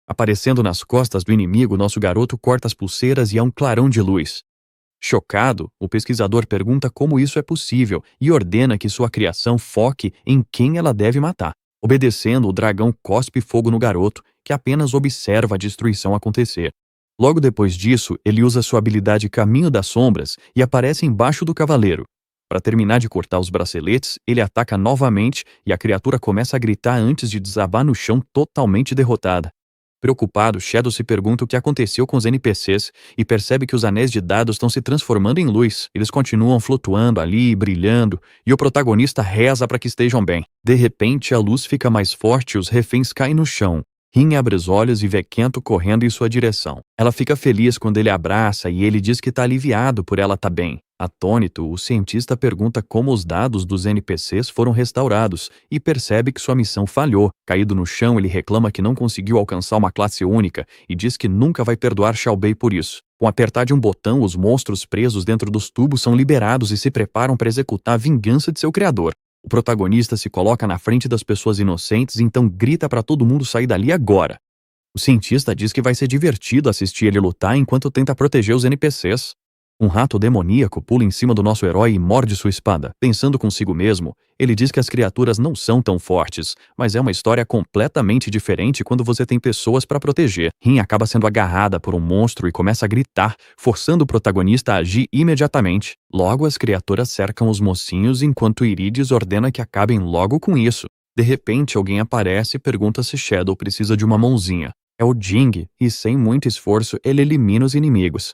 Aparecendo nas costas do inimigo, nosso garoto corta as pulseiras e há um clarão de luz. Chocado, o pesquisador pergunta como isso é possível e ordena que sua criação foque em quem ela deve matar. Obedecendo, o dragão cospe fogo no garoto, que apenas observa a destruição acontecer. Logo depois disso, ele usa sua habilidade Caminho das Sombras e aparece embaixo do cavaleiro. Para terminar de cortar os braceletes, ele ataca novamente e a criatura começa a gritar antes de desabar no chão totalmente derrotada. Preocupado, Shadow se pergunta o que aconteceu com os NPCs e percebe que os anéis de dados estão se transformando em luz. Eles continuam flutuando ali, brilhando, e o protagonista reza para que estejam bem. De repente, a luz fica mais forte e os reféns caem no chão. Rin abre os olhos e vê Kento correndo em sua direção. Ela fica feliz quando ele abraça e ele diz que está aliviado por ela estar bem. Atônito, o cientista pergunta como os dados dos NPCs foram restaurados e percebe que sua missão falhou. Caído no chão, ele reclama que não conseguiu alcançar uma classe única e diz que nunca vai perdoar Xiao Bei por isso. Com apertar de um botão, os monstros presos dentro dos tubos são liberados e se preparam para executar a vingança de seu criador. O protagonista se coloca na frente das pessoas inocentes e então grita para todo mundo sair dali agora. O cientista diz que vai ser divertido assistir ele lutar enquanto tenta proteger os NPCs. Um rato demoníaco pula em cima do nosso herói e morde sua espada. Pensando consigo mesmo, ele diz que as criaturas não são tão fortes, mas é uma história completamente diferente quando você tem pessoas para proteger. Rin acaba sendo agarrada por um monstro e começa a gritar, forçando o protagonista a agir imediatamente. Logo, as criaturas cercam os mocinhos enquanto Irides ordena que acabem logo com isso. De repente, alguém aparece e pergunta se Shadow precisa de uma mãozinha. É o Jing, e sem muito esforço, ele elimina os inimigos.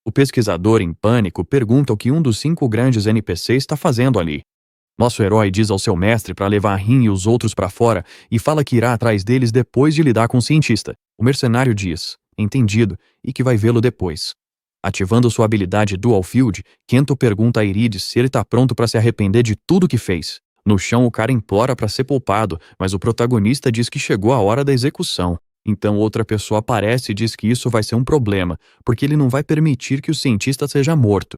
O pesquisador, em pânico, pergunta o que um dos 5 grandes NPCs está fazendo ali. Nosso herói diz ao seu mestre para levar Rin e os outros para fora e fala que irá atrás deles depois de lidar com o cientista. O mercenário diz, entendido, e que vai vê-lo depois. Ativando sua habilidade Dual Field, Kento pergunta a Irides se ele está pronto para se arrepender de tudo que fez. No chão, o cara implora para ser poupado, mas o protagonista diz que chegou a hora da execução. Então outra pessoa aparece e diz que isso vai ser um problema, porque ele não vai permitir que o cientista seja morto.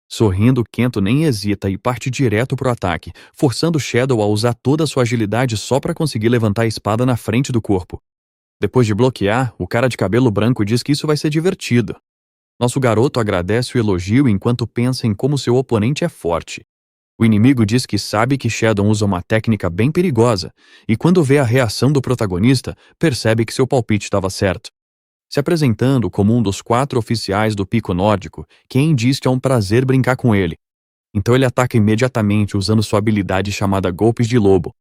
Sorrindo, Kento nem hesita e parte direto pro ataque, forçando Shadow a usar toda a sua agilidade só para conseguir levantar a espada na frente do corpo. Depois de bloquear, o cara de cabelo branco diz que isso vai ser divertido. Nosso garoto agradece o elogio enquanto pensa em como seu oponente é forte. O inimigo diz que sabe que Shadow usa uma técnica bem perigosa, e quando vê a reação do protagonista, percebe que seu palpite estava certo. Se apresentando como um dos 4 oficiais do Pico Nórdico, Ken diz que é um prazer brincar com ele. Então ele ataca imediatamente usando sua habilidade chamada Golpes de Lobo.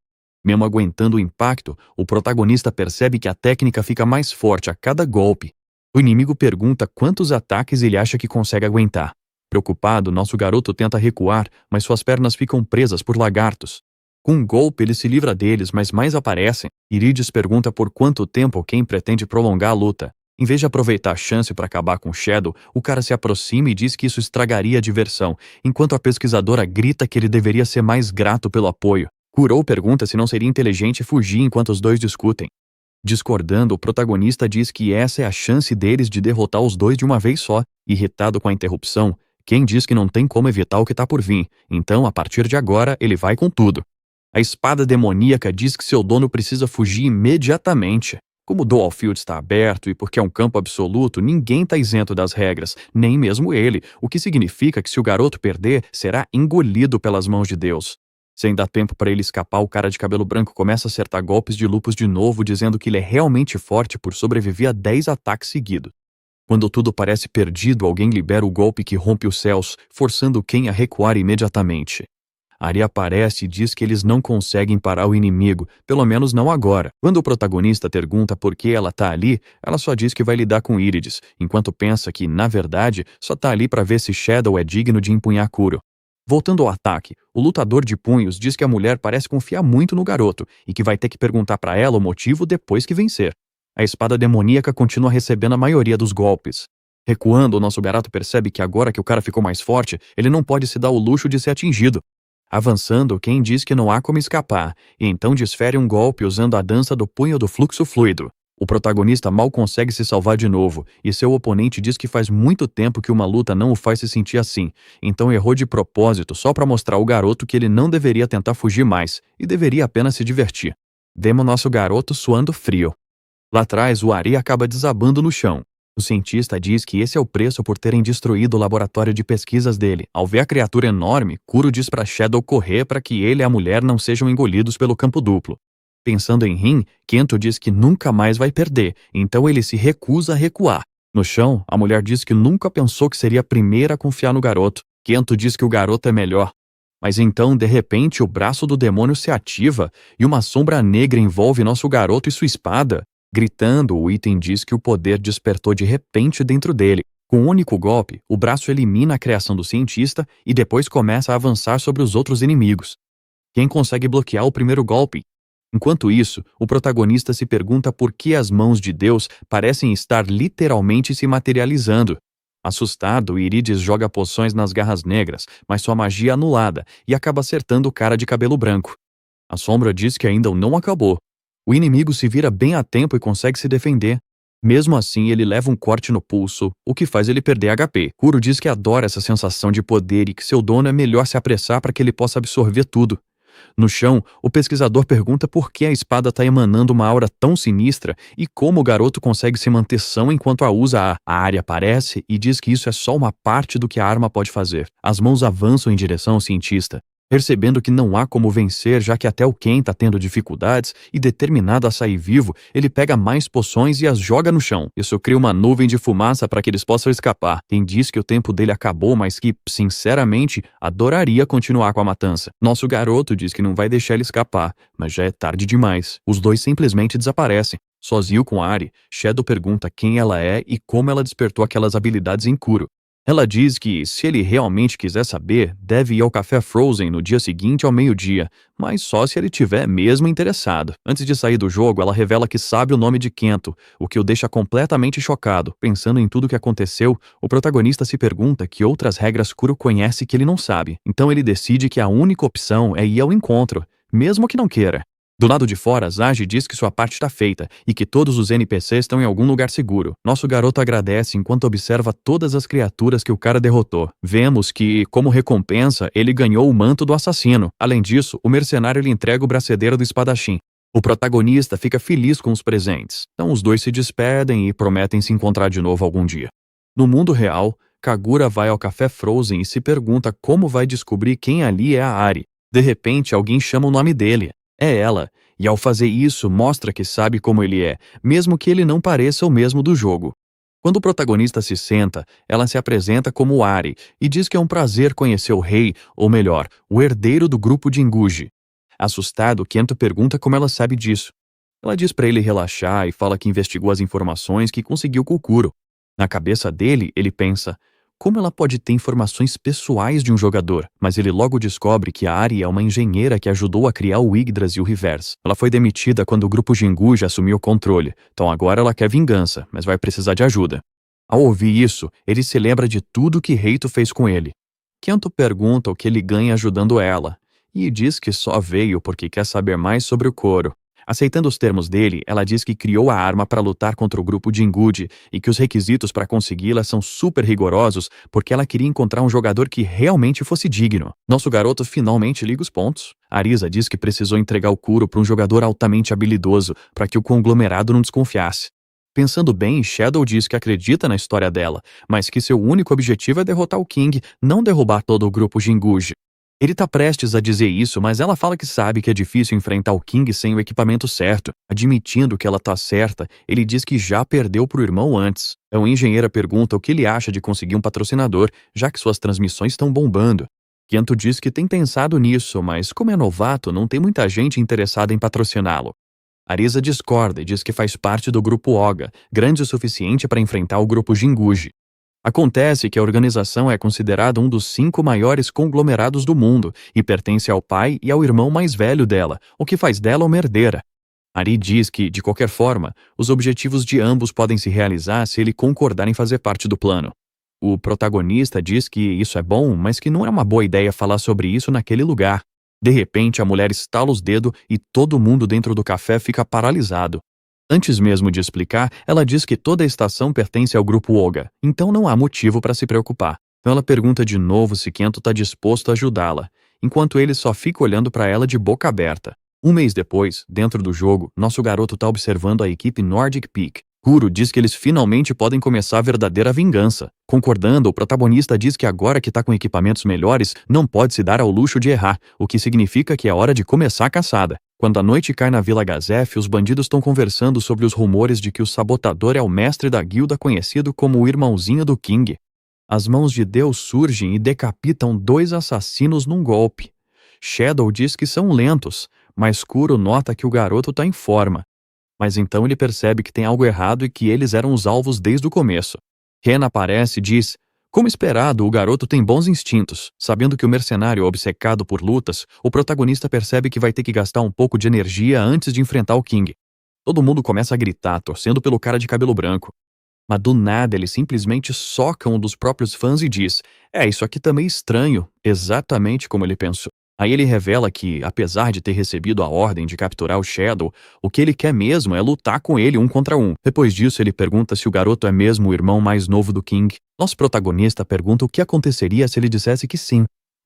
Mesmo aguentando o impacto, o protagonista percebe que a técnica fica mais forte a cada golpe. O inimigo pergunta quantos ataques ele acha que consegue aguentar. Preocupado, nosso garoto tenta recuar, mas suas pernas ficam presas por lagartos. Com um golpe, ele se livra deles, mas mais aparecem. Irides pergunta por quanto tempo Ken pretende prolongar a luta. Em vez de aproveitar a chance para acabar com Shadow, o cara se aproxima e diz que isso estragaria a diversão, enquanto a pesquisadora grita que ele deveria ser mais grato pelo apoio. Kurou pergunta se não seria inteligente fugir enquanto os dois discutem. Discordando, o protagonista diz que essa é a chance deles de derrotar os dois de uma vez só. Irritado com a interrupção, Ken diz que não tem como evitar o que tá por vir, então a partir de agora ele vai com tudo. A espada demoníaca diz que seu dono precisa fugir imediatamente. Como o Dollfield está aberto e porque é um campo absoluto, ninguém está isento das regras, nem mesmo ele, o que significa que se o garoto perder, será engolido pelas mãos de Deus. Sem dar tempo para ele escapar, o cara de cabelo branco começa a acertar golpes de lupus de novo, dizendo que ele é realmente forte por sobreviver a 10 ataques seguidos. Quando tudo parece perdido, alguém libera o golpe que rompe os céus, forçando Ken a recuar imediatamente. Ari aparece e diz que eles não conseguem parar o inimigo, pelo menos não agora. Quando o protagonista pergunta por que ela tá ali, ela só diz que vai lidar com Írides, enquanto pensa que, na verdade, só tá ali para ver se Shadow é digno de empunhar Kuro. Voltando ao ataque, o lutador de punhos diz que a mulher parece confiar muito no garoto e que vai ter que perguntar para ela o motivo depois que vencer. A espada demoníaca continua recebendo a maioria dos golpes. Recuando, o nosso garoto percebe que agora que o cara ficou mais forte, ele não pode se dar o luxo de ser atingido. Avançando, Ken diz que não há como escapar, e então desfere um golpe usando a dança do punho do fluxo fluido. O protagonista mal consegue se salvar de novo, e seu oponente diz que faz muito tempo que uma luta não o faz se sentir assim, então errou de propósito só para mostrar ao garoto que ele não deveria tentar fugir mais, e deveria apenas se divertir. Vemos nosso garoto suando frio. Lá atrás, o Ari acaba desabando no chão. O cientista diz que esse é o preço por terem destruído o laboratório de pesquisas dele. Ao ver a criatura enorme, Kuro diz para Shadow correr para que ele e a mulher não sejam engolidos pelo campo duplo. Pensando em Rin, Kento diz que nunca mais vai perder, então ele se recusa a recuar. No chão, a mulher diz que nunca pensou que seria a primeira a confiar no garoto. Kento diz que o garoto é melhor. Mas então, de repente, o braço do demônio se ativa e uma sombra negra envolve nosso garoto e sua espada. Gritando, o item diz que o poder despertou de repente dentro dele. Com um único golpe, o braço elimina a criação do cientista e depois começa a avançar sobre os outros inimigos. Quem consegue bloquear o primeiro golpe? Enquanto isso, o protagonista se pergunta por que as mãos de Deus parecem estar literalmente se materializando. Assustado, Írides joga poções nas garras negras, mas sua magia é anulada e acaba acertando o cara de cabelo branco. A sombra diz que ainda não acabou. O inimigo se vira bem a tempo e consegue se defender. Mesmo assim, ele leva um corte no pulso, o que faz ele perder HP. Kuro diz que adora essa sensação de poder e que seu dono é melhor se apressar para que ele possa absorver tudo. No chão, o pesquisador pergunta por que a espada está emanando uma aura tão sinistra e como o garoto consegue se manter são enquanto a usa. A área aparece e diz que isso é só uma parte do que a arma pode fazer. As mãos avançam em direção ao cientista. Percebendo que não há como vencer, já que até o Ken tá tendo dificuldades e determinado a sair vivo, ele pega mais poções e as joga no chão. Isso cria uma nuvem de fumaça para que eles possam escapar. Quem diz que o tempo dele acabou, mas que, sinceramente, adoraria continuar com a matança. Nosso garoto diz que não vai deixar ele escapar, mas já é tarde demais. Os dois simplesmente desaparecem. Sozinho com Ari, Shadow pergunta quem ela é e como ela despertou aquelas habilidades em Kuro. Ela diz que, se ele realmente quiser saber, deve ir ao Café Frozen no dia seguinte ao meio-dia, mas só se ele tiver mesmo interessado. Antes de sair do jogo, ela revela que sabe o nome de Kento, o que o deixa completamente chocado. Pensando em tudo o que aconteceu, o protagonista se pergunta que outras regras Kuro conhece que ele não sabe. Então ele decide que a única opção é ir ao encontro, mesmo que não queira. Do lado de fora, Zage diz que sua parte está feita e que todos os NPCs estão em algum lugar seguro. Nosso garoto agradece enquanto observa todas as criaturas que o cara derrotou. Vemos que, como recompensa, ele ganhou o manto do assassino. Além disso, o mercenário lhe entrega o bracedeiro do espadachim. O protagonista fica feliz com os presentes. Então os dois se despedem e prometem se encontrar de novo algum dia. No mundo real, Kagura vai ao Café Frozen e se pergunta como vai descobrir quem ali é a Ari. De repente, alguém chama o nome dele. É ela, e ao fazer isso mostra que sabe como ele é, mesmo que ele não pareça o mesmo do jogo. Quando o protagonista se senta, ela se apresenta como Ari e diz que é um prazer conhecer o rei, ou melhor, o herdeiro do grupo de Nguji. Assustado, Kento pergunta como ela sabe disso. Ela diz para ele relaxar e fala que investigou as informações que conseguiu com o Kuro. Na cabeça dele, ele pensa: como ela pode ter informações pessoais de um jogador? Mas ele logo descobre que a Ari é uma engenheira que ajudou a criar o Yggdrasil e o Reverse. Ela foi demitida quando o grupo Jinguji assumiu o controle, então agora ela quer vingança, mas vai precisar de ajuda. Ao ouvir isso, ele se lembra de tudo que Reito fez com ele. Kento pergunta o que ele ganha ajudando ela, e diz que só veio porque quer saber mais sobre o Koro. Aceitando os termos dele, ela diz que criou a arma para lutar contra o grupo Jinguji e que os requisitos para consegui-la são super rigorosos porque ela queria encontrar um jogador que realmente fosse digno. Nosso garoto finalmente liga os pontos. Arisa diz que precisou entregar o Kuro para um jogador altamente habilidoso para que o conglomerado não desconfiasse. Pensando bem, Shadow diz que acredita na história dela, mas que seu único objetivo é derrotar o King, não derrubar todo o grupo Jinguji. Ele tá prestes a dizer isso, mas ela fala que sabe que é difícil enfrentar o King sem o equipamento certo. Admitindo que ela tá certa, ele diz que já perdeu pro irmão antes. O engenheiro pergunta o que ele acha de conseguir um patrocinador, já que suas transmissões estão bombando. Kento diz que tem pensado nisso, mas como é novato, não tem muita gente interessada em patrociná-lo. Arisa discorda e diz que faz parte do grupo Oga, grande o suficiente para enfrentar o grupo Jinguji. Acontece que a organização é considerada um dos 5 maiores conglomerados do mundo e pertence ao pai e ao irmão mais velho dela, o que faz dela uma herdeira. Ari diz que, de qualquer forma, os objetivos de ambos podem se realizar se ele concordar em fazer parte do plano. O protagonista diz que isso é bom, mas que não é uma boa ideia falar sobre isso naquele lugar. De repente, a mulher estala os dedos e todo mundo dentro do café fica paralisado. Antes mesmo de explicar, ela diz que toda a estação pertence ao grupo Oga, então não há motivo para se preocupar. Então ela pergunta de novo se Kento está disposto a ajudá-la, enquanto ele só fica olhando para ela de boca aberta. Um mês depois, dentro do jogo, nosso garoto está observando a equipe Nordic Peak. Kuro diz que eles finalmente podem começar a verdadeira vingança. Concordando, o protagonista diz que agora que está com equipamentos melhores, não pode se dar ao luxo de errar, o que significa que é hora de começar a caçada. Quando a noite cai na Vila Gazef, os bandidos estão conversando sobre os rumores de que o sabotador é o mestre da guilda conhecido como o irmãozinho do King. As mãos de Deus surgem e decapitam 2 assassinos num golpe. Shadow diz que são lentos, mas Kuro nota que o garoto está em forma. Mas então ele percebe que tem algo errado e que eles eram os alvos desde o começo. Ren aparece e diz: como esperado, o garoto tem bons instintos. Sabendo que o mercenário é obcecado por lutas, o protagonista percebe que vai ter que gastar um pouco de energia antes de enfrentar o King. Todo mundo começa a gritar, torcendo pelo cara de cabelo branco. Mas do nada ele simplesmente soca um dos próprios fãs e diz: isso aqui tá meio estranho, exatamente como ele pensou. Aí ele revela que, apesar de ter recebido a ordem de capturar o Shadow, o que ele quer mesmo é lutar com ele 1 contra 1. Depois disso, ele pergunta se o garoto é mesmo o irmão mais novo do King. Nosso protagonista pergunta o que aconteceria se ele dissesse que sim.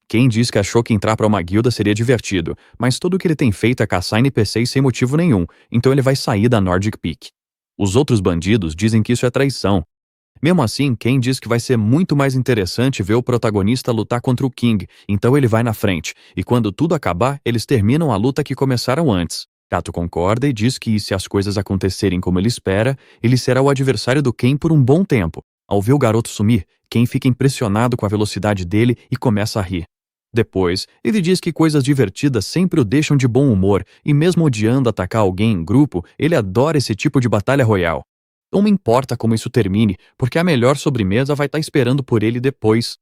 Quem diz que achou que entrar para uma guilda seria divertido, mas tudo o que ele tem feito é caçar NPCs sem motivo nenhum, então ele vai sair da Nordic Peak. Os outros bandidos dizem que isso é traição. Mesmo assim, Ken diz que vai ser muito mais interessante ver o protagonista lutar contra o King, então ele vai na frente, e quando tudo acabar, eles terminam a luta que começaram antes. Kato concorda e diz que, se as coisas acontecerem como ele espera, ele será o adversário do Ken por um bom tempo. Ao ver o garoto sumir, Ken fica impressionado com a velocidade dele e começa a rir. Depois, ele diz que coisas divertidas sempre o deixam de bom humor, e mesmo odiando atacar alguém em grupo, ele adora esse tipo de batalha royal. Não me importa como isso termine, porque a melhor sobremesa vai estar esperando por ele depois.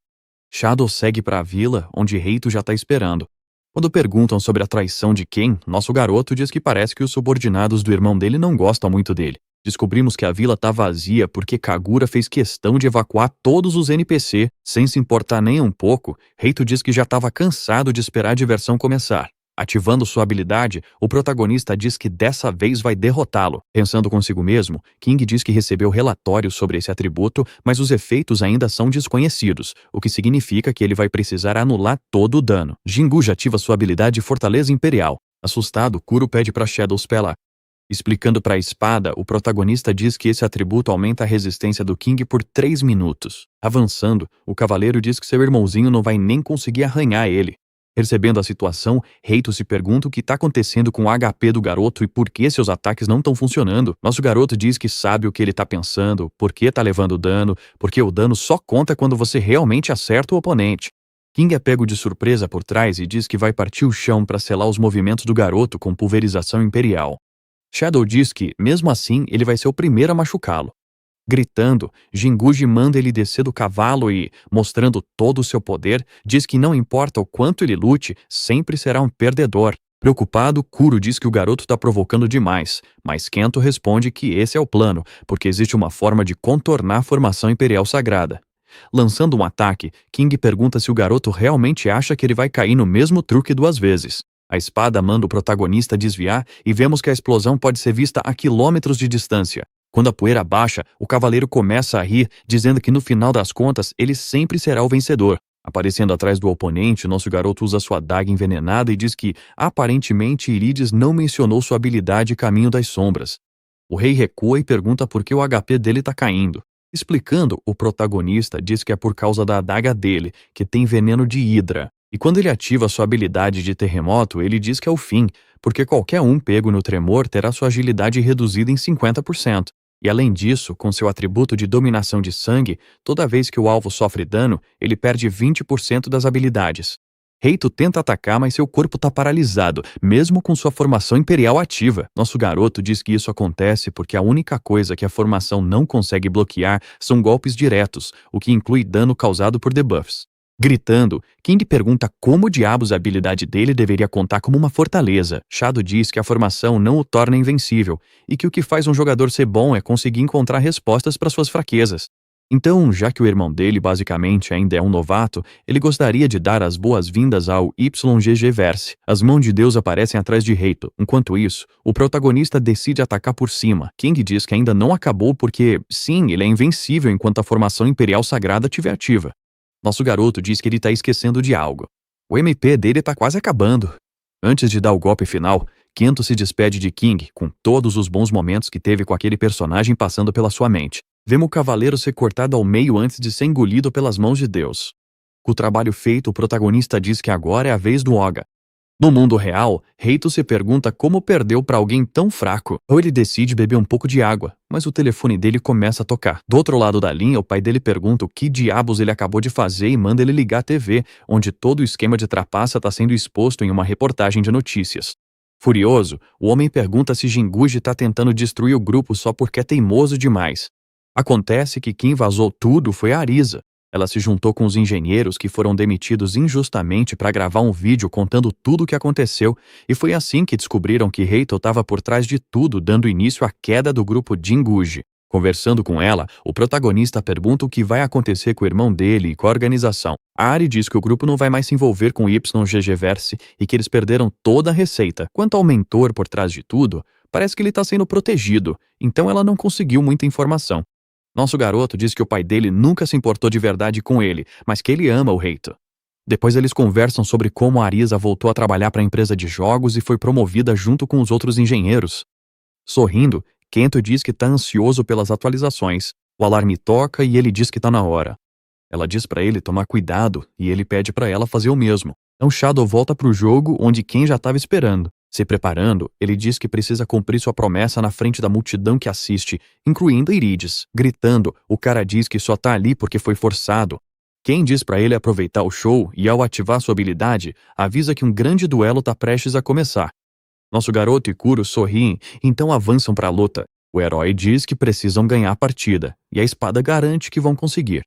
Shadow segue para a vila, onde Reito já está esperando. Quando perguntam sobre a traição de Ken, nosso garoto diz que parece que os subordinados do irmão dele não gostam muito dele. Descobrimos que a vila tá vazia porque Kagura fez questão de evacuar todos os NPC, sem se importar nem um pouco. Reito diz que já estava cansado de esperar a diversão começar. Ativando sua habilidade, o protagonista diz que dessa vez vai derrotá-lo. Pensando consigo mesmo, King diz que recebeu relatórios sobre esse atributo, mas os efeitos ainda são desconhecidos, o que significa que ele vai precisar anular todo o dano. Jinguji ativa sua habilidade Fortaleza Imperial. Assustado, Kuro pede para Shadow Spellar. Explicando para a espada, o protagonista diz que esse atributo aumenta a resistência do King por 3 minutos. Avançando, o cavaleiro diz que seu irmãozinho não vai nem conseguir arranhar ele. Percebendo a situação, Reito se pergunta o que está acontecendo com o HP do garoto e por que seus ataques não estão funcionando. Nosso garoto diz que sabe o que ele está pensando, por que está levando dano, porque o dano só conta quando você realmente acerta o oponente. King é pego de surpresa por trás e diz que vai partir o chão para selar os movimentos do garoto com pulverização imperial. Shadow diz que, mesmo assim, ele vai ser o primeiro a machucá-lo. Gritando, Jinguji manda ele descer do cavalo e, mostrando todo o seu poder, diz que não importa o quanto ele lute, sempre será um perdedor. Preocupado, Kuro diz que o garoto está provocando demais, mas Kento responde que esse é o plano, porque existe uma forma de contornar a formação imperial sagrada. Lançando um ataque, King pergunta se o garoto realmente acha que ele vai cair no mesmo truque 2 vezes. A espada manda o protagonista desviar e vemos que a explosão pode ser vista a quilômetros de distância. Quando a poeira baixa, o cavaleiro começa a rir, dizendo que no final das contas ele sempre será o vencedor. Aparecendo atrás do oponente, nosso garoto usa sua adaga envenenada e diz que, aparentemente, Irides não mencionou sua habilidade Caminho das Sombras. O rei recua e pergunta por que o HP dele tá caindo. Explicando, o protagonista diz que é por causa da adaga dele, que tem veneno de hidra. E quando ele ativa sua habilidade de terremoto, ele diz que é o fim, porque qualquer um pego no tremor terá sua agilidade reduzida em 50%. E além disso, com seu atributo de dominação de sangue, toda vez que o alvo sofre dano, ele perde 20% das habilidades. Reito tenta atacar, mas seu corpo está paralisado, mesmo com sua formação imperial ativa. Nosso garoto diz que isso acontece porque a única coisa que a formação não consegue bloquear são golpes diretos, o que inclui dano causado por debuffs. Gritando, King pergunta como diabos a habilidade dele deveria contar como uma fortaleza. Shadow diz que a formação não o torna invencível e que o que faz um jogador ser bom é conseguir encontrar respostas para suas fraquezas. Então, já que o irmão dele basicamente ainda é um novato, ele gostaria de dar as boas-vindas ao YGG Verse. As mãos de Deus aparecem atrás de Reito. Enquanto isso, o protagonista decide atacar por cima. King diz que ainda não acabou porque, sim, ele é invencível enquanto a formação imperial sagrada estiver ativa. Nosso garoto diz que ele tá esquecendo de algo. O MP dele tá quase acabando. Antes de dar o golpe final, Kento se despede de King, com todos os bons momentos que teve com aquele personagem passando pela sua mente. Vemos o cavaleiro ser cortado ao meio antes de ser engolido pelas mãos de Deus. Com o trabalho feito, o protagonista diz que agora é a vez do Oga. No mundo real, Reito se pergunta como perdeu para alguém tão fraco. Ou ele decide beber um pouco de água, mas o telefone dele começa a tocar. Do outro lado da linha, o pai dele pergunta o que diabos ele acabou de fazer e manda ele ligar a TV, onde todo o esquema de trapaça está sendo exposto em uma reportagem de notícias. Furioso, o homem pergunta se Jinguji está tentando destruir o grupo só porque é teimoso demais. Acontece que quem vazou tudo foi a Arisa. Ela se juntou com os engenheiros que foram demitidos injustamente para gravar um vídeo contando tudo o que aconteceu, e foi assim que descobriram que Reito estava por trás de tudo, dando início à queda do grupo Jinguji. Conversando com ela, o protagonista pergunta o que vai acontecer com o irmão dele e com a organização. A Ari diz que o grupo não vai mais se envolver com YGG Verse e que eles perderam toda a receita. Quanto ao mentor por trás de tudo, parece que ele está sendo protegido, então ela não conseguiu muita informação. Nosso garoto diz que o pai dele nunca se importou de verdade com ele, mas que ele ama o Reito. Depois eles conversam sobre como a Arisa voltou a trabalhar para a empresa de jogos e foi promovida junto com os outros engenheiros. Sorrindo, Kento diz que está ansioso pelas atualizações. O alarme toca e ele diz que está na hora. Ela diz para ele tomar cuidado e ele pede para ela fazer o mesmo. Então Shadow volta para o jogo onde Ken já estava esperando. Se preparando, ele diz que precisa cumprir sua promessa na frente da multidão que assiste, incluindo Irides. Gritando, o cara diz que só tá ali porque foi forçado. Ken diz pra ele aproveitar o show e, ao ativar sua habilidade, avisa que um grande duelo tá prestes a começar. Nosso garoto e Kuro sorriem, então avançam pra luta. O herói diz que precisam ganhar a partida, e a espada garante que vão conseguir.